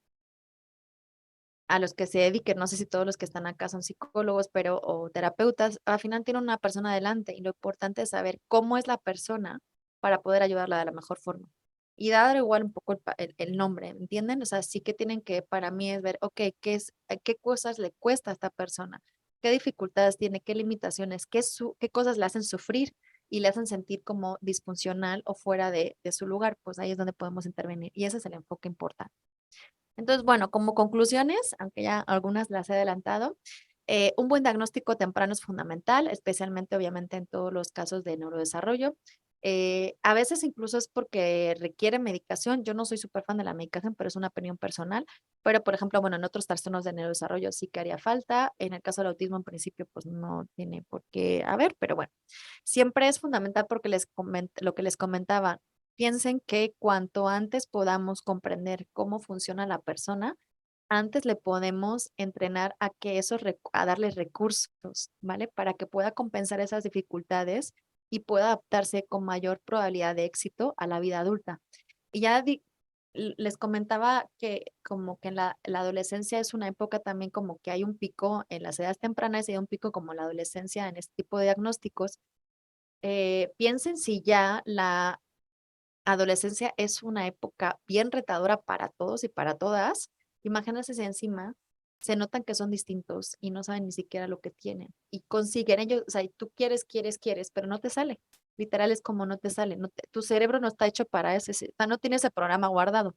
A: a los que se dediquen, no sé si todos los que están acá son psicólogos, pero o terapeutas, al final tienen una persona adelante y lo importante es saber cómo es la persona para poder ayudarla de la mejor forma. Y dar igual un poco el nombre, ¿entienden? O sea, sí que tienen que, para mí es ver, ok, qué cosas le cuesta a esta persona, qué dificultades tiene, qué limitaciones, qué cosas le hacen sufrir y le hacen sentir como disfuncional o fuera de su lugar, pues ahí es donde podemos intervenir. Y ese es el enfoque importante. Entonces, bueno, como conclusiones, aunque ya algunas las he adelantado, un buen diagnóstico temprano es fundamental, especialmente obviamente en todos los casos de neurodesarrollo. A veces incluso es porque requiere medicación. Yo no soy súper fan de la medicación, pero es una opinión personal. Pero, por ejemplo, bueno, en otros trastornos de neurodesarrollo sí que haría falta. En el caso del autismo, en principio, pues no tiene por qué haber, pero bueno, siempre es fundamental porque lo que les comentaba, piensen que cuanto antes podamos comprender cómo funciona la persona, antes le podemos entrenar a que a darle recursos, ¿vale? Para que pueda compensar esas dificultades y pueda adaptarse con mayor probabilidad de éxito a la vida adulta. Y ya les comentaba que como que en la adolescencia es una época también como que hay un pico en las edades tempranas y hay un pico como la adolescencia en este tipo de diagnósticos. Piensen si ya adolescencia es una época bien retadora para todos y para todas. Imagínense si encima se notan que son distintos y no saben ni siquiera lo que tienen y consiguen ellos, o sea, y tú quieres, pero no te sale. Literal es como no te sale, tu cerebro no está hecho para eso, o sea, no tiene ese programa guardado.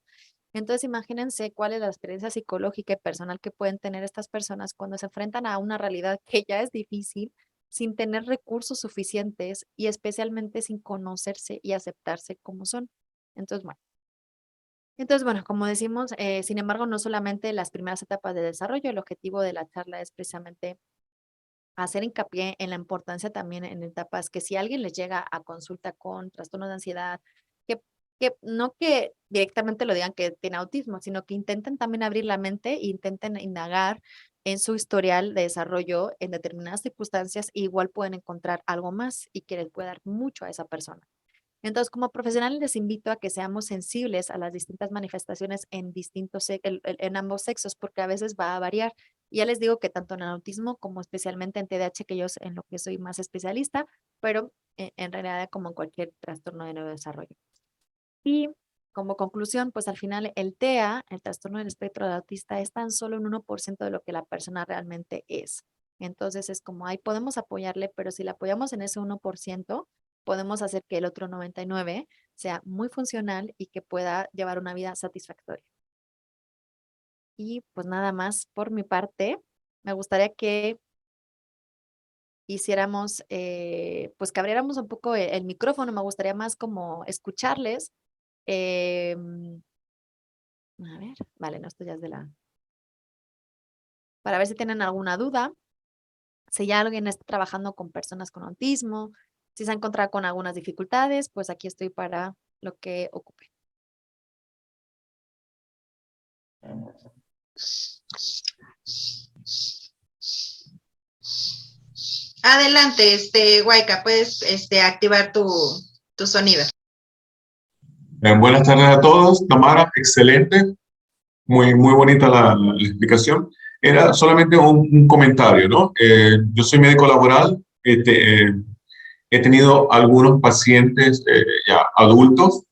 A: Entonces, imagínense cuál es la experiencia psicológica y personal que pueden tener estas personas cuando se enfrentan a una realidad que ya es difícil, sin tener recursos suficientes y especialmente sin conocerse y aceptarse como son. Entonces, bueno. Como decimos, sin embargo, no solamente las primeras etapas de desarrollo, el objetivo de la charla es precisamente hacer hincapié en la importancia también en etapas que si alguien les llega a consulta con trastorno de ansiedad, que, que no que directamente lo digan que tiene autismo, sino que intenten también abrir la mente e intenten indagar en su historial de desarrollo en determinadas circunstancias, e igual pueden encontrar algo más y que les pueda dar mucho a esa persona. Entonces, como profesionales les invito a que seamos sensibles a las distintas manifestaciones en en ambos sexos, porque a veces va a variar. Y ya les digo que tanto en el autismo como especialmente en TDAH, que yo es en lo que soy más especialista, pero en realidad como en cualquier trastorno de neurodesarrollo. Y como conclusión, pues al final el TEA, el trastorno del espectro del autista, es tan solo un 1% de lo que la persona realmente es. Entonces es como, ahí podemos apoyarle, pero si le apoyamos en ese 1%, podemos hacer que el otro 99% sea muy funcional y que pueda llevar una vida satisfactoria. Y pues nada más por mi parte, me gustaría que hiciéramos, pues que abriéramos un poco el micrófono, me gustaría más como escucharles. em, A ver, vale, no, esto ya es de la... Para ver si tienen alguna duda, si ya alguien está trabajando con personas con autismo, si se ha encontrado con algunas dificultades, pues aquí estoy para lo que ocupe.
B: Adelante, Waika, puedes activar tu sonido.
C: Buenas tardes a todos. Tamara, excelente. Muy bonita la explicación. Era solamente un comentario, ¿no? Yo soy médico laboral. He tenido algunos pacientes ya adultos.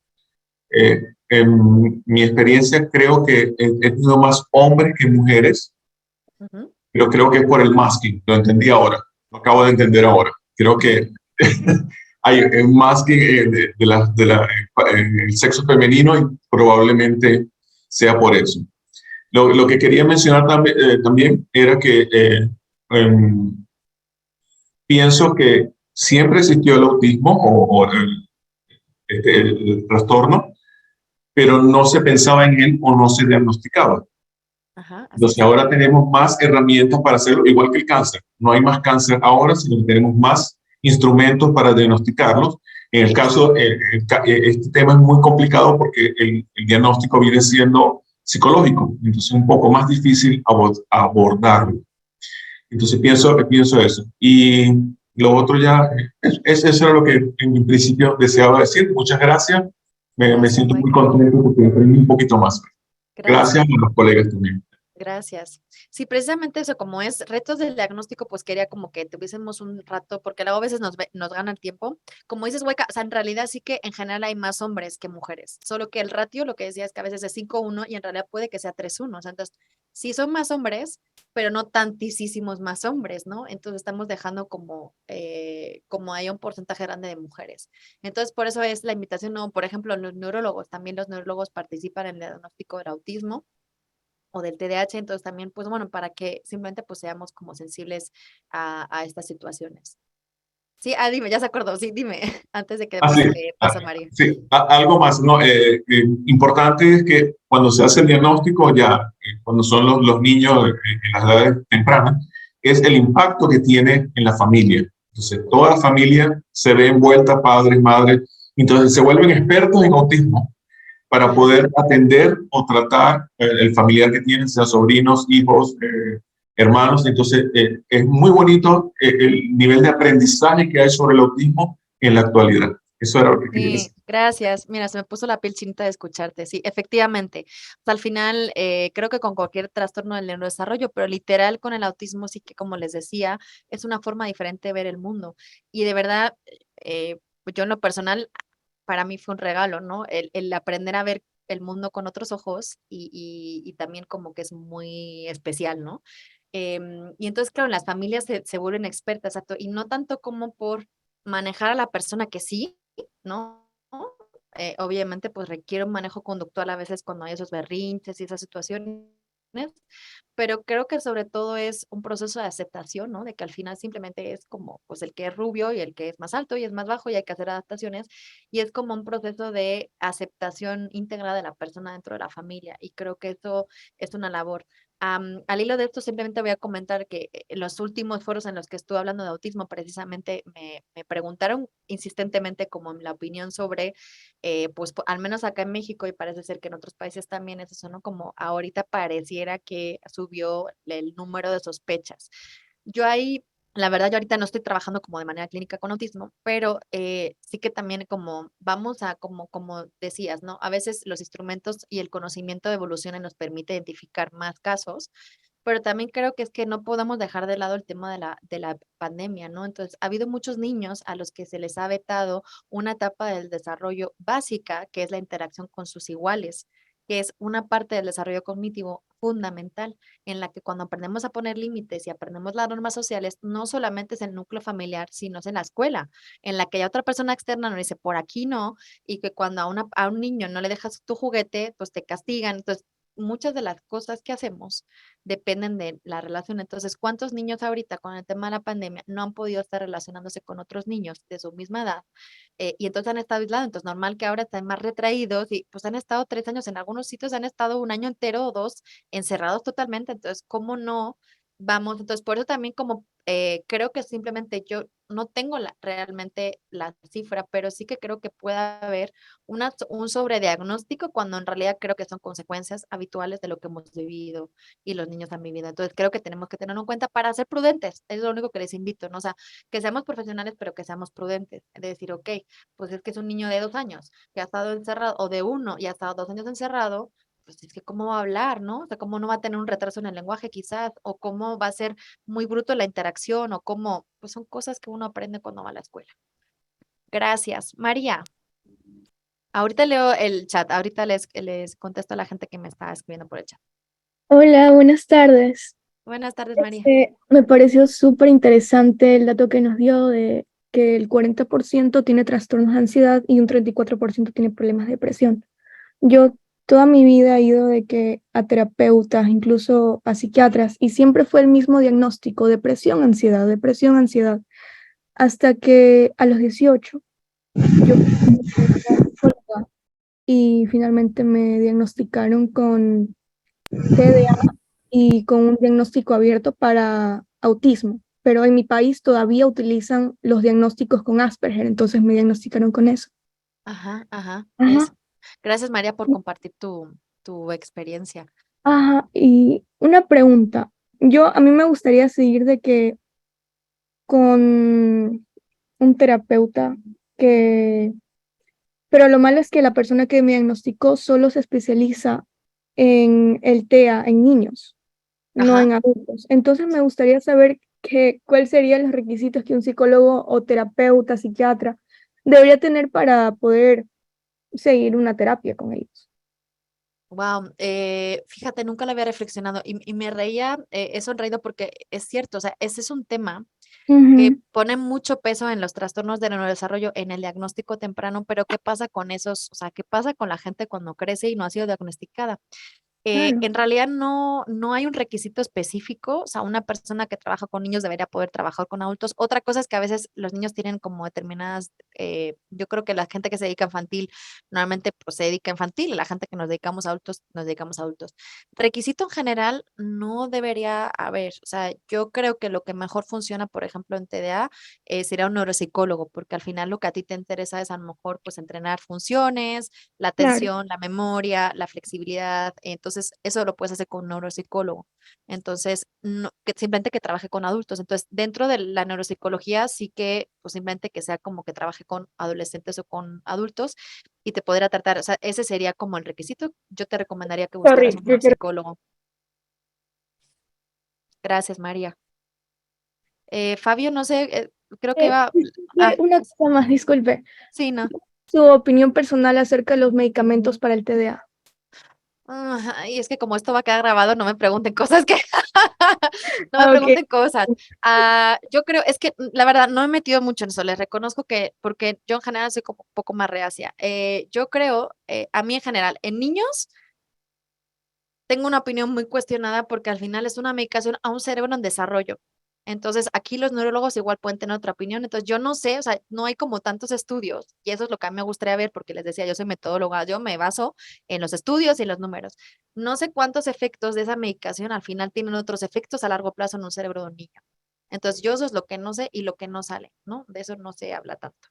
C: En mi experiencia creo que he tenido más hombres que mujeres,
A: Ujú.
C: pero creo que es por el masking. Lo entendí ahora. Lo acabo de entender ahora. Creo que hay un masking el sexo femenino y probablemente sea por eso. Lo que quería mencionar también era que em, pienso que siempre existió el autismo o el trastorno, pero no se pensaba en él o no se diagnosticaba.
A: Ajá, así
C: Entonces
A: es.
C: ahora tenemos más herramientas para hacerlo, igual que el cáncer. No hay más cáncer ahora, sino que tenemos más instrumentos para diagnosticarlos. En el caso, este tema es muy complicado porque el diagnóstico viene siendo psicológico, entonces es un poco más difícil abordarlo. Entonces pienso eso. Y lo otro ya, eso era lo que en principio deseaba decir. Muchas gracias. Me
A: Gracias,
C: siento muy
A: Hueca.
C: contento porque aprendí un poquito más. Gracias
A: Gracias.
C: a los colegas también.
A: Gracias. Sí, precisamente eso, como es retos del diagnóstico, pues quería como que tuviésemos un rato, porque luego a veces nos gana el tiempo. Como dices, Hueca, o sea, en realidad sí que en general hay más hombres que mujeres, solo que el ratio, lo que decía es que a veces es 5:1 y en realidad puede que sea 3:1. O sea, entonces, sí son más hombres, pero no tantísimos más hombres, ¿no? Entonces estamos dejando como hay un porcentaje grande de mujeres. Entonces, por eso es la invitación, ¿no? Por ejemplo, también los neurólogos participan en el diagnóstico del autismo o del TDAH, entonces también, pues bueno, para que simplemente pues seamos como sensibles a estas situaciones. Sí, dime, ya se acordó, sí, dime, antes de que
C: Ah, sí,
A: le paso a María.
C: sí. Algo más, ¿no? Importante es que cuando se hace el diagnóstico, ya cuando son los niños en las edades tempranas, es el impacto que tiene en la familia. Entonces, toda la familia se ve envuelta, padres, madres, entonces se vuelven expertos en autismo para
A: Ajá.
C: poder atender o tratar el familiar que tienen, sea sobrinos, hijos, hermanos. Entonces, es muy bonito el nivel de aprendizaje que hay sobre el autismo en la actualidad. Eso era lo que quería
A: Sí,
C: decir.
A: gracias. Mira, se me puso la piel chinita de escucharte. Sí, efectivamente. O sea, al final, creo que con cualquier trastorno del neurodesarrollo, pero literal con el autismo sí que, como les decía, es una forma diferente de ver el mundo. Y de verdad, pues yo en lo personal para mí fue un regalo, ¿no? El aprender a ver el mundo con otros ojos y también como que es muy especial, ¿no? Y entonces, claro, las familias se vuelven expertas, exacto, y no tanto como por manejar a la persona que sí, ¿no? Obviamente, pues requiere un manejo conductual a veces cuando hay esos berrinches y esas situaciones, pero creo que sobre todo es un proceso de aceptación, ¿no? De que al final simplemente es como, pues el que es rubio y el que es más alto y es más bajo y hay que hacer adaptaciones y es como un proceso de aceptación íntegra de la persona dentro de la familia y creo que eso es una labor. Al hilo de esto, simplemente voy a comentar que en los últimos foros en los que estuve hablando de autismo, precisamente me preguntaron insistentemente como la opinión sobre pues al menos acá en México y parece ser que en otros países también es eso, ¿no? Como ahorita pareciera que subió el número de sospechas. Yo ahí, la verdad, yo ahorita no estoy trabajando como de manera clínica con autismo, pero sí que también como vamos a, como decías, ¿no? A veces los instrumentos y el conocimiento de evolución nos permite identificar más casos, pero también creo que es que no podemos dejar de lado el tema de la pandemia, ¿no? Entonces, ha habido muchos niños a los que se les ha vetado una etapa del desarrollo básica, que es la interacción con sus iguales, que es una parte del desarrollo cognitivo fundamental, en la que cuando aprendemos a poner límites y aprendemos las normas sociales, no solamente es el núcleo familiar, sino es en la escuela, en la que hay otra persona externa nos dice, por aquí no, y que cuando a un niño no le dejas tu juguete, pues te castigan. Entonces, muchas de las cosas que hacemos dependen de la relación. Entonces, ¿cuántos niños ahorita con el tema de la pandemia no han podido estar relacionándose con otros niños de su misma edad? Y entonces han estado aislados. Entonces, normal que ahora estén más retraídos y pues han estado 3 años, en algunos sitios han estado un año entero o dos encerrados totalmente. Entonces, ¿cómo no vamos? Entonces, por eso también como creo que simplemente yo no tengo realmente la cifra, pero sí que creo que puede haber un sobrediagnóstico cuando en realidad creo que son consecuencias habituales de lo que hemos vivido y los niños han vivido. Entonces creo que tenemos que tenerlo en cuenta para ser prudentes. Es lo único que les invito, ¿no? O sea, que seamos profesionales, pero que seamos prudentes. De decir, ok, pues es que es un niño de 2 años que ha estado encerrado, o de uno y ha estado 2 años encerrado, pues es que cómo va a hablar, ¿no? O sea, cómo no va a tener un retraso en el lenguaje quizás, o cómo va a ser muy bruto la interacción, o cómo, pues son cosas que uno aprende cuando va a la escuela. Gracias. María, ahorita leo el chat, ahorita les contesto a la gente que me está escribiendo por el chat.
D: Hola, buenas tardes.
A: Buenas tardes, María.
D: Me pareció súper interesante el dato que nos dio de que el 40% tiene trastornos de ansiedad y un 34% tiene problemas de depresión. Yo toda mi vida he ido de que a terapeutas, incluso a psiquiatras, y siempre fue el mismo diagnóstico, depresión, ansiedad, hasta que a los 18 yo fui a una psicóloga y finalmente me diagnosticaron con TDA y con un diagnóstico abierto para autismo, pero en mi país todavía utilizan los diagnósticos con Asperger, entonces me diagnosticaron con eso.
A: Ajá, ajá,
D: Ajá,
A: eso. Gracias, María, por compartir tu experiencia.
D: ajá, y una pregunta. A mí me gustaría seguir de que con un terapeuta que, pero lo malo es que la persona que me diagnosticó solo se especializa en el TEA en niños, no
A: Ajá.
D: en adultos. Entonces me gustaría saber cuáles serían los requisitos que un psicólogo o terapeuta, psiquiatra debería tener para poder seguir una terapia con ellos.
A: Wow, fíjate, nunca lo había reflexionado y me reía, he sonreído porque es cierto, o sea, ese es un tema que
D: Ujú,
A: pone mucho peso en los trastornos del neurodesarrollo, en el diagnóstico temprano, pero ¿qué pasa con esos? O sea, ¿qué pasa con la gente cuando crece y no ha sido diagnosticada?
D: claro,
A: En realidad no hay un requisito específico, o sea, una persona que trabaja con niños debería poder trabajar con adultos. Otra cosa es que a veces los niños tienen como determinadas, yo creo que la gente que se dedica a infantil normalmente pues, se dedica a infantil, y la gente que nos dedicamos a adultos nos dedicamos a adultos. Requisito en general no debería haber, o sea, yo creo que lo que mejor funciona, por ejemplo, en TDA sería un neuropsicólogo, porque al final lo que a ti te interesa es a lo mejor pues entrenar funciones, la
D: claro.
A: atención, la memoria, la flexibilidad. Entonces, eso lo puedes hacer con un neuropsicólogo. Entonces, que simplemente que trabaje con adultos. Entonces, dentro de la neuropsicología, sí que, pues simplemente que sea como que trabaje con adolescentes o con adultos y te podrá tratar. O sea, ese sería como el requisito. Yo te recomendaría que buscaras
D: Sorry,
A: un neuropsicólogo. Gracias, María. Fabio, no sé, creo que iba.
D: disculpe,
A: Ah,
D: una cosa más, disculpe.
A: sí, no.
D: su opinión personal acerca de los medicamentos para el TDA.
A: Y es que como esto va a quedar grabado, no me pregunten cosas que... No me
D: Ah, ok.
A: pregunten cosas. Yo creo, es que la verdad no me he metido mucho en eso, les reconozco que, porque yo en general soy como un poco más reacia. Yo creo, a mí en general, en niños tengo una opinión muy cuestionada porque al final es una medicación a un cerebro en desarrollo. Entonces, aquí los neurólogos igual pueden tener otra opinión. Entonces, yo no sé, o sea, no hay como tantos estudios y eso es lo que a mí me gustaría ver porque les decía, yo soy metodóloga, yo me baso en los estudios y en los números. No sé cuántos efectos de esa medicación al final tienen otros efectos a largo plazo en un cerebro de un niño. Entonces, yo eso es lo que no sé y lo que no sale, ¿no? De eso no se habla tanto.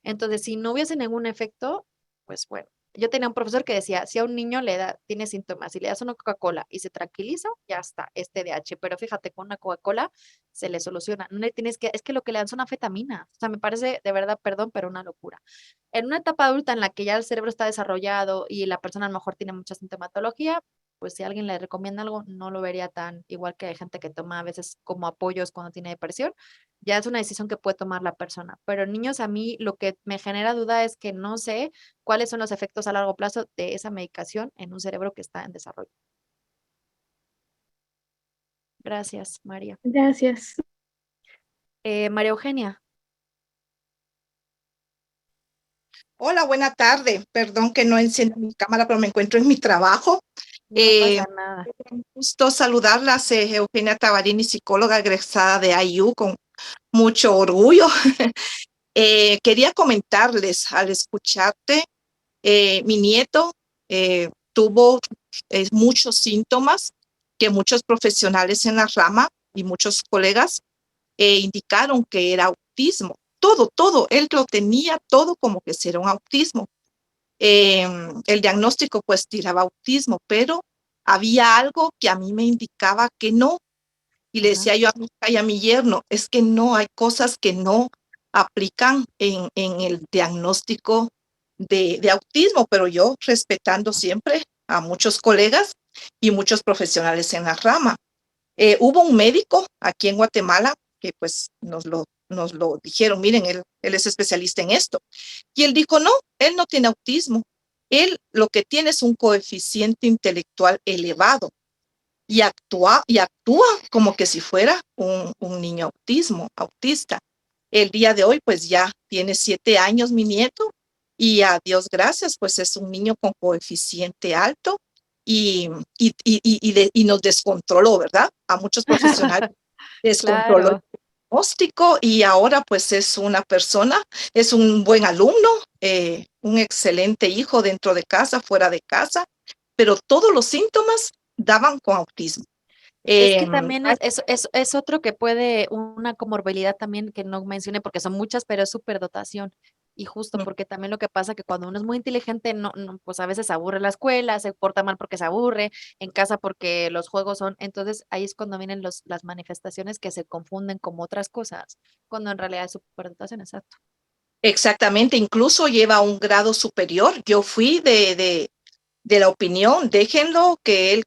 A: Entonces, si no hubiese ningún efecto, pues bueno. Yo tenía un profesor que decía, si a un niño le da, tiene síntomas y le das una Coca-Cola y se tranquiliza, ya está, es TDAH. Pero fíjate, con una Coca-Cola se le soluciona. No le tienes que, es que lo que le dan son anfetaminas. O sea, me parece de verdad, perdón, pero una locura. En una etapa adulta en la que ya el cerebro está desarrollado y la persona a lo mejor tiene mucha sintomatología, pues si alguien le recomienda algo, no lo vería tan igual que hay gente que toma a veces como apoyos cuando tiene depresión. Ya es una decisión que puede tomar la persona. Pero en niños a mí lo que me genera duda es que no sé cuáles son los efectos a largo plazo de esa medicación en un cerebro que está en desarrollo. Gracias, María.
D: Gracias.
A: María Eugenia,
E: Hola, buena tarde. Perdón que no encienda mi cámara, pero me encuentro en mi trabajo.
A: no pasa nada.
E: Un gusto saludarlas, Eugenia Tavarini, psicóloga egresada de IU, con mucho orgullo. Quería comentarles, al escucharte, mi nieto tuvo muchos síntomas que muchos profesionales en la rama y muchos colegas indicaron que era autismo. Todo, él lo tenía todo como que si era un autismo. El diagnóstico pues tiraba autismo, pero había algo que a mí me indicaba que no. Y le decía yo a mi hija y a mi yerno, es que no, hay cosas que no aplican en el diagnóstico de autismo, pero yo respetando siempre a muchos colegas y muchos profesionales en la rama. Hubo un médico aquí en Guatemala que pues nos lo dijeron, miren, él es especialista en esto. Y él dijo, no, él no tiene autismo. Él lo que tiene es un coeficiente intelectual elevado y actúa como que si fuera un niño autista. El día de hoy pues ya tiene 7 años mi nieto y a Dios gracias pues es un niño con coeficiente alto y nos descontroló, ¿verdad? A muchos profesionales descontroló el
A: Claro,
E: diagnóstico y ahora pues es una persona, es un buen alumno, un excelente hijo dentro de casa, fuera de casa, pero todos los síntomas daban con autismo.
A: es que
E: Em,
A: también es otro que puede, una comorbilidad también que no mencioné porque son muchas, pero es superdotación. Y justo porque también lo que pasa que cuando uno es muy inteligente, pues a veces se aburre en la escuela, se porta mal porque se aburre, en casa porque los juegos son, entonces ahí es cuando vienen las manifestaciones que se confunden como otras cosas, cuando en realidad es superdotación, exacto.
E: Exactamente, incluso lleva un grado superior. Yo fui de la opinión, déjenlo que él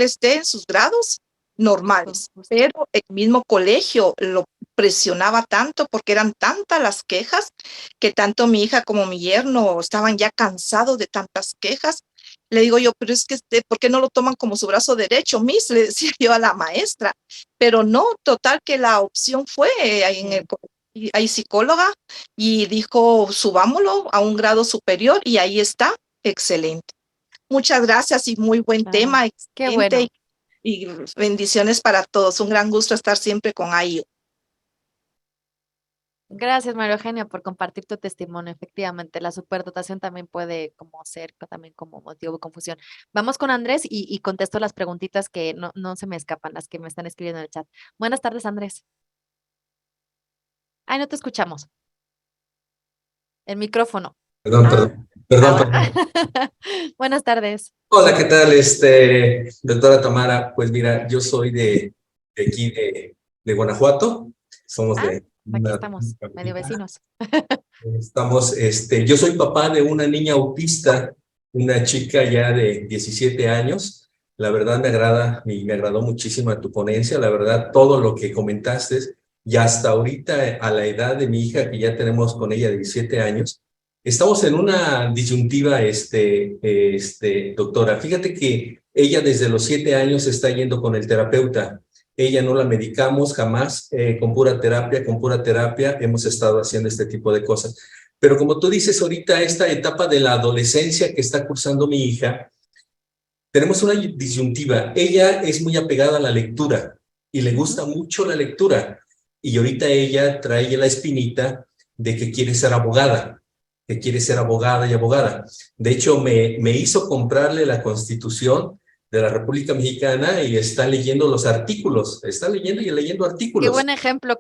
E: esté en sus grados
A: Justo,
E: normales,
A: justo.
E: pero el mismo colegio lo presionaba tanto porque eran tantas las quejas que tanto mi hija como mi yerno estaban ya cansados de tantas quejas. Le digo yo, pero es que, ¿por qué no lo toman como su brazo derecho, Miss? Le decía yo a la maestra, pero no, total que la opción fue ahí en el colegio. Hay psicóloga y dijo, subámoslo a un grado superior y ahí está, excelente. Muchas gracias y muy buen
A: Claro.
E: tema,
A: Qué
E: excelente
A: bueno.
E: y bendiciones para todos. Un gran gusto estar siempre con IU.
A: Gracias, María Eugenia, por compartir tu testimonio. Efectivamente, la superdotación también puede como ser también como motivo de confusión. Vamos con Andrés y contesto las preguntitas que no se me escapan, las que me están escribiendo en el chat. Buenas tardes, Andrés. Ay, no te escuchamos. El micrófono.
F: Perdón,
A: Ah,
F: perdón, perdón,
A: ahora.
F: perdón.
A: Buenas tardes.
F: Hola, ¿qué tal, doctora Tamara? Pues mira, yo soy de aquí, de Guanajuato. Somos
A: Ah,
F: de
A: aquí
F: una
A: estamos, medio
F: capital.
A: vecinos.
F: Estamos, yo soy papá de una niña autista, una chica ya de 17 años. La verdad me agrada y me agradó muchísimo tu ponencia. La verdad, todo lo que comentaste y hasta ahorita, a la edad de mi hija, que ya tenemos con ella 17 años, Estamos en una disyuntiva, doctora. Fíjate que ella desde los 7 años está yendo con el terapeuta. Ella no la medicamos jamás, con pura terapia hemos estado haciendo este tipo de cosas. Pero como tú dices ahorita, esta etapa de la adolescencia que está cursando mi hija, tenemos una disyuntiva. Ella es muy apegada a la lectura y le gusta mucho la lectura. Y ahorita ella trae la espinita de que quiere ser abogada, que quiere ser abogada y abogada. De hecho, me hizo comprarle la Constitución de la República Mexicana y está leyendo los artículos, está leyendo y leyendo artículos.
A: Qué buen ejemplo,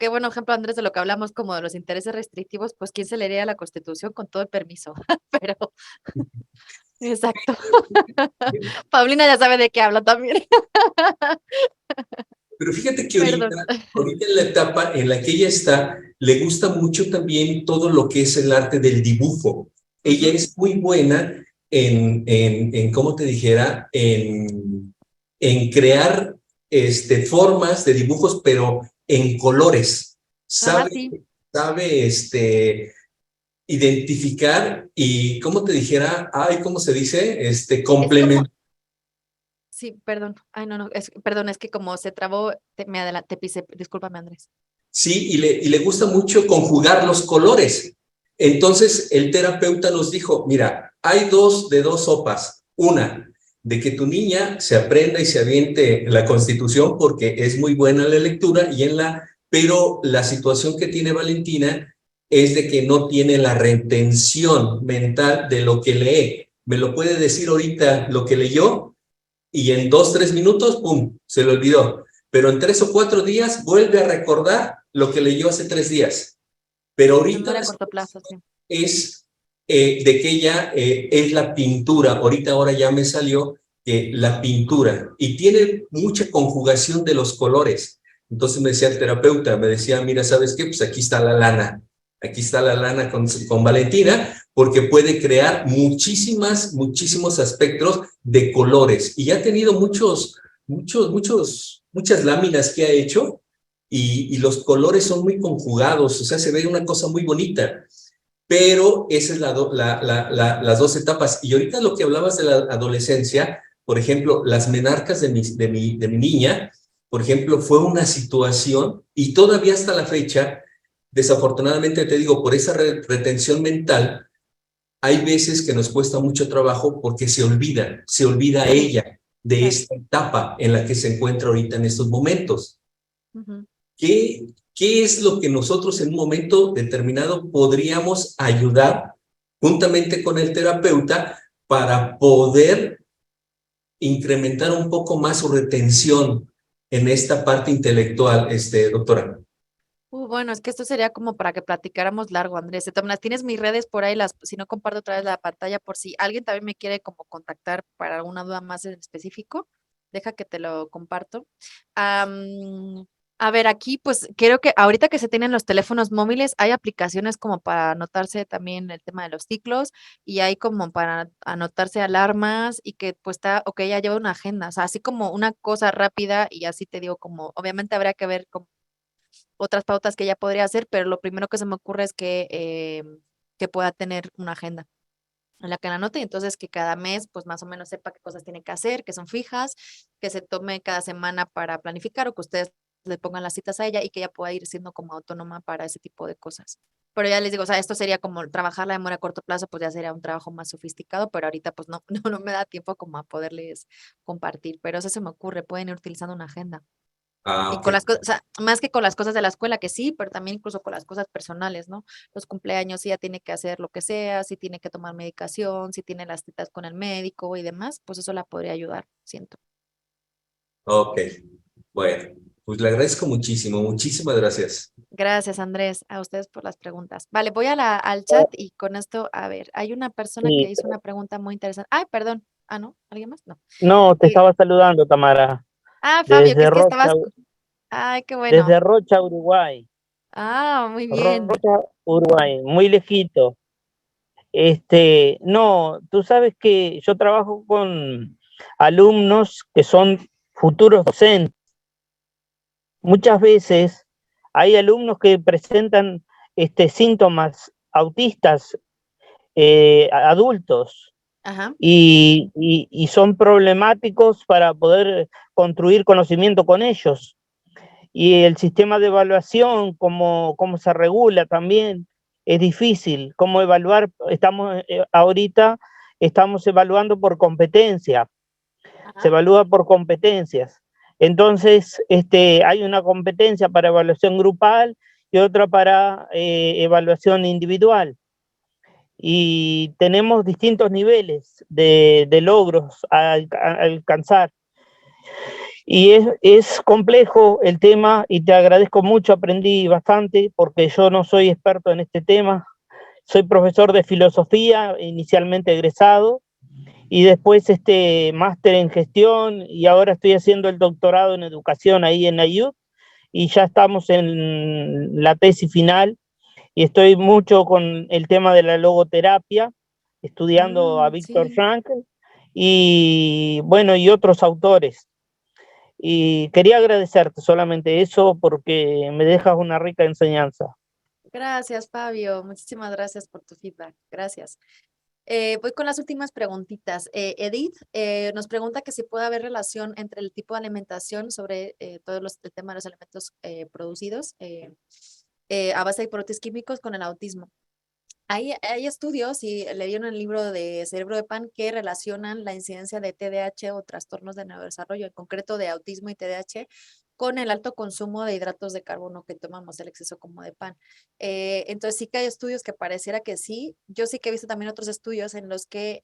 A: Andrés, de lo que hablamos como de los intereses restrictivos, pues ¿quién se leería la Constitución con todo el permiso? Pero, exacto. Paulina ya sabe de qué habla también.
F: Pero fíjate que
A: Perdón.
F: ahorita en la etapa en la que ella está, le gusta mucho también todo lo que es el arte del dibujo. Ella es muy buena en ¿cómo te dijera? En crear formas de dibujos, pero en colores. Sabe,
A: Sí.
F: sabe identificar y, ¿cómo te dijera? Ay, ¿cómo se dice? Complementar.
A: Sí, perdón. Ay, no, perdón, es que como se trabó, te pisé. Discúlpame, Andrés.
F: Sí, y le gusta mucho conjugar los colores. Entonces, el terapeuta nos dijo, mira, hay dos sopas. Una, de que tu niña se aprenda y se aviente la Constitución porque es muy buena en la lectura pero la situación que tiene Valentina es de que no tiene la retención mental de lo que lee. ¿Me lo puede decir ahorita lo que leyó? Y en 2, 3 minutos, ¡pum!, se le olvidó. Pero en 3 o 4 días vuelve a recordar lo que leyó hace 3 días. Pero ahorita
A: a corto plazo, sí.
F: es de que ella es la pintura. Ahora ya me salió la pintura. Y tiene mucha conjugación de los colores. Entonces me decía el terapeuta, me decía, mira, ¿sabes qué? Pues aquí está la lana. Aquí está la lana con Valentina, porque puede crear muchísimos aspectos de colores. Y ha tenido muchas láminas que ha hecho y los colores son muy conjugados, o sea, se ve una cosa muy bonita. Pero esa es las dos etapas. Y ahorita lo que hablabas de la adolescencia, por ejemplo, las menarcas de mi niña, por ejemplo, fue una situación, y todavía hasta la fecha, desafortunadamente te digo, por esa retención mental, hay veces que nos cuesta mucho trabajo porque se olvida ella de esta etapa en la que se encuentra ahorita en estos momentos. ¿Qué es lo que nosotros en un momento determinado podríamos ayudar juntamente con el terapeuta para poder incrementar un poco más su retención en esta parte intelectual, doctora?
A: Bueno, es que esto sería como para que platicáramos largo, Andrés. De todas maneras, tienes mis redes por ahí, si no comparto otra vez la pantalla, por si alguien también me quiere como contactar para alguna duda más en específico, deja que te lo comparto. A ver, aquí pues creo que ahorita que se tienen los teléfonos móviles, hay aplicaciones como para anotarse también el tema de los ciclos y hay como para anotarse alarmas y que pues ok, ya lleva una agenda, o sea, así como una cosa rápida y así te digo como, obviamente habría que ver como otras pautas que ella podría hacer, pero lo primero que se me ocurre es que pueda tener una agenda en la que la anote, y entonces que cada mes, pues más o menos sepa qué cosas tiene que hacer, que son fijas, que se tome cada semana para planificar o que ustedes le pongan las citas a ella y que ella pueda ir siendo como autónoma para ese tipo de cosas. Pero ya les digo, o sea, esto sería como trabajar la memoria a corto plazo, pues ya sería un trabajo más sofisticado, pero ahorita pues no, no me da tiempo como a poderles compartir, pero eso se me ocurre, pueden ir utilizando una agenda. Y
F: Okay.
A: con las cosas, o sea, más que con las cosas de la escuela, que sí, pero también incluso con las cosas personales, ¿no? Los cumpleaños, si ella tiene que hacer lo que sea, si tiene que tomar medicación, si tiene las citas con el médico y demás, pues eso la podría ayudar, siento.
F: Ok, bueno, pues le agradezco muchísimo, muchísimas gracias.
A: Gracias, Andrés, a ustedes por las preguntas. Vale, voy al chat y con esto, a ver, hay una persona que hizo una pregunta muy interesante. Ay, perdón. Ah, ¿no? ¿Alguien más? No.
G: No, te estaba saludando, Tamara.
A: Fabio, que
G: Desde
A: es que
G: Rocha,
A: estabas. Ay, qué bueno.
G: desde Rocha, Uruguay.
A: Muy bien.
G: Rocha, Uruguay, muy lejito. No, tú sabes que yo trabajo con alumnos que son futuros docentes. Muchas veces hay alumnos que presentan síntomas autistas adultos
A: Ajá.
G: y son problemáticos para poder construir conocimiento con ellos. Y el sistema de evaluación, cómo se regula también, es difícil. Cómo evaluar, ahorita estamos evaluando por competencia, se
A: Ajá.
G: evalúa por competencias. Entonces, hay una competencia para evaluación grupal y otra para evaluación individual. Y tenemos distintos niveles de logros a alcanzar. Y es complejo el tema y te agradezco mucho, aprendí bastante porque yo no soy experto en este tema. Soy profesor de filosofía, inicialmente egresado, y después máster en gestión y ahora estoy haciendo el doctorado en educación ahí en IU y ya estamos en la tesis final y estoy mucho con el tema de la logoterapia, estudiando a Viktor
A: Sí.
G: Frankl y bueno, y otros autores. Y quería agradecerte solamente eso porque me dejas una rica enseñanza.
A: Gracias, Fabio. Muchísimas gracias por tu feedback. Gracias. Voy con las últimas preguntitas. Edith nos pregunta que si puede haber relación entre el tipo de alimentación sobre el tema de los alimentos producidos a base de productos químicos con el autismo. Hay estudios, y leí en el libro de Cerebro de Pan, que relacionan la incidencia de TDAH o trastornos de neurodesarrollo, en concreto de autismo y TDAH, con el alto consumo de hidratos de carbono que tomamos, el exceso como de pan. Entonces sí que hay estudios que pareciera que sí. Yo sí que he visto también otros estudios en los que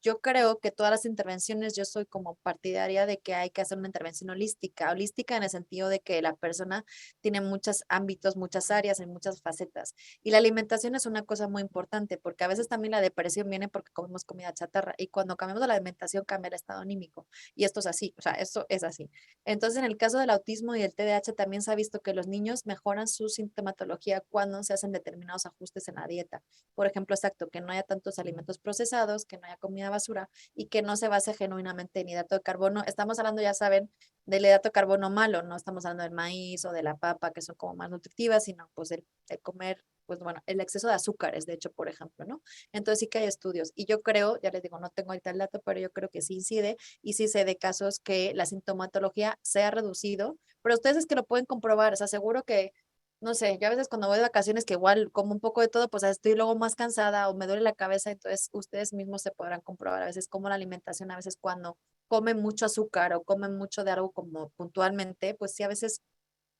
A: yo creo que todas las intervenciones, yo soy como partidaria de que hay que hacer una intervención holística en el sentido de que la persona tiene muchos ámbitos, muchas áreas, en muchas facetas. Y la alimentación es una cosa muy importante, porque a veces también la depresión viene porque comemos comida chatarra, y cuando cambiamos de la alimentación cambia el estado anímico. Y esto es así, o sea, esto es así. Entonces, en el caso del autismo y el TDAH también se ha visto que los niños mejoran su sintomatología cuando se hacen determinados ajustes en la dieta. Por ejemplo, exacto, que no haya tantos alimentos procesados, que no haya comida basura y que no se base genuinamente en hidrato de carbono. Estamos hablando, ya saben, del hidrato de carbono malo, no estamos hablando del maíz o de la papa, que son como más nutritivas, sino pues de comer, pues bueno, el exceso de azúcares, de hecho, por ejemplo, ¿no? Entonces sí que hay estudios. Y yo creo, ya les digo, no tengo ahorita el dato, pero yo creo que sí incide, y sí sé de casos que la sintomatología se ha reducido, pero ustedes es que lo pueden comprobar, o sea, seguro que, no sé, yo a veces cuando voy de vacaciones que igual como un poco de todo, pues estoy luego más cansada o me duele la cabeza, entonces ustedes mismos se podrán comprobar a veces cómo la alimentación, a veces cuando comen mucho azúcar o comen mucho de algo como puntualmente, pues sí, a veces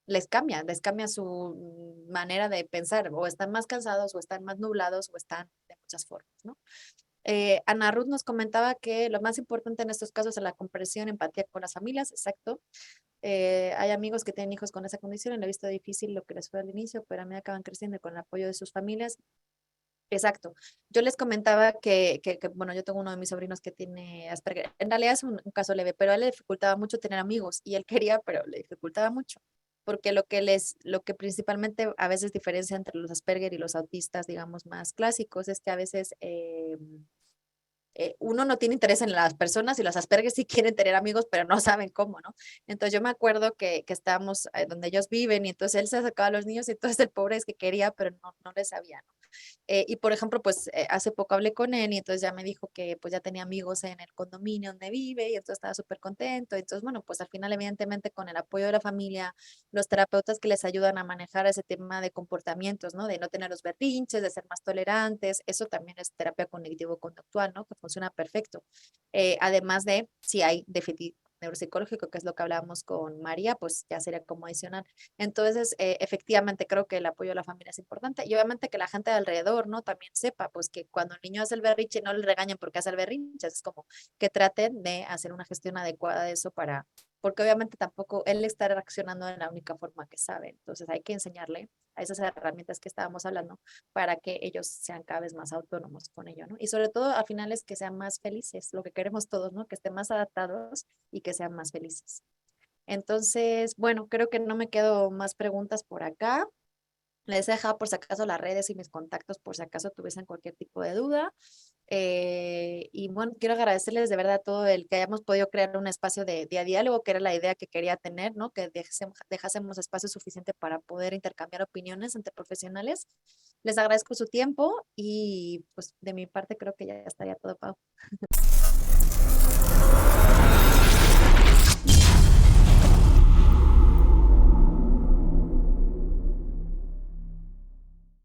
A: les cambia su manera de pensar, o están más cansados, o están más nublados, o están de muchas formas, ¿no? Ana Ruth nos comentaba que lo más importante en estos casos es la comprensión, empatía con las familias, exacto. Hay amigos que tienen hijos con esa condición y le he visto difícil lo que les fue al inicio, pero a mí acaban creciendo con el apoyo de sus familias. Exacto. Yo les comentaba bueno, yo tengo uno de mis sobrinos que tiene Asperger. En realidad es un caso leve, pero a él le dificultaba mucho tener amigos y él quería, pero le dificultaba mucho. Porque lo que principalmente a veces diferencia entre los Asperger y los autistas, digamos, más clásicos, es que a veces uno no tiene interés en las personas y los Asperger sí quieren tener amigos, pero no saben cómo, ¿no? Entonces yo me acuerdo que estábamos donde ellos viven y entonces él se acercaba a los niños y entonces el pobre es que quería, pero no les sabía, ¿no? Y por ejemplo, pues hace poco hablé con él y entonces ya me dijo que pues ya tenía amigos en el condominio donde vive y entonces estaba súper contento. Entonces, bueno, pues al final evidentemente con el apoyo de la familia, los terapeutas que les ayudan a manejar ese tema de comportamientos, ¿no? De no tener los berrinches, de ser más tolerantes, eso también es terapia cognitivo-conductual, ¿no? Que funciona perfecto. Además de, si hay déficit neuropsicológico, que es lo que hablábamos con María, pues ya sería como adicional. Entonces, efectivamente, creo que el apoyo de la familia es importante y obviamente que la gente de alrededor, ¿no? También sepa, pues que cuando el niño hace el berrinche, no le regañen porque hace el berrinche, es como que traten de hacer una gestión adecuada de eso porque obviamente tampoco él está reaccionando de la única forma que sabe. Entonces, hay que enseñarle a esas herramientas que estábamos hablando para que ellos sean cada vez más autónomos con ello, ¿no? Y sobre todo, al final es que sean más felices, lo que queremos todos, ¿no? Que estén más adaptados y que sean más felices. Entonces, bueno, creo que no me quedo más preguntas por acá. Les he dejado por si acaso las redes y mis contactos por si acaso tuviesen cualquier tipo de duda. Y bueno, quiero agradecerles de verdad todo el que hayamos podido crear un espacio de diálogo, que era la idea que quería tener, ¿no? Que dejásemos espacio suficiente para poder intercambiar opiniones entre profesionales. Les agradezco su tiempo y pues de mi parte creo que ya estaría todo, Pau.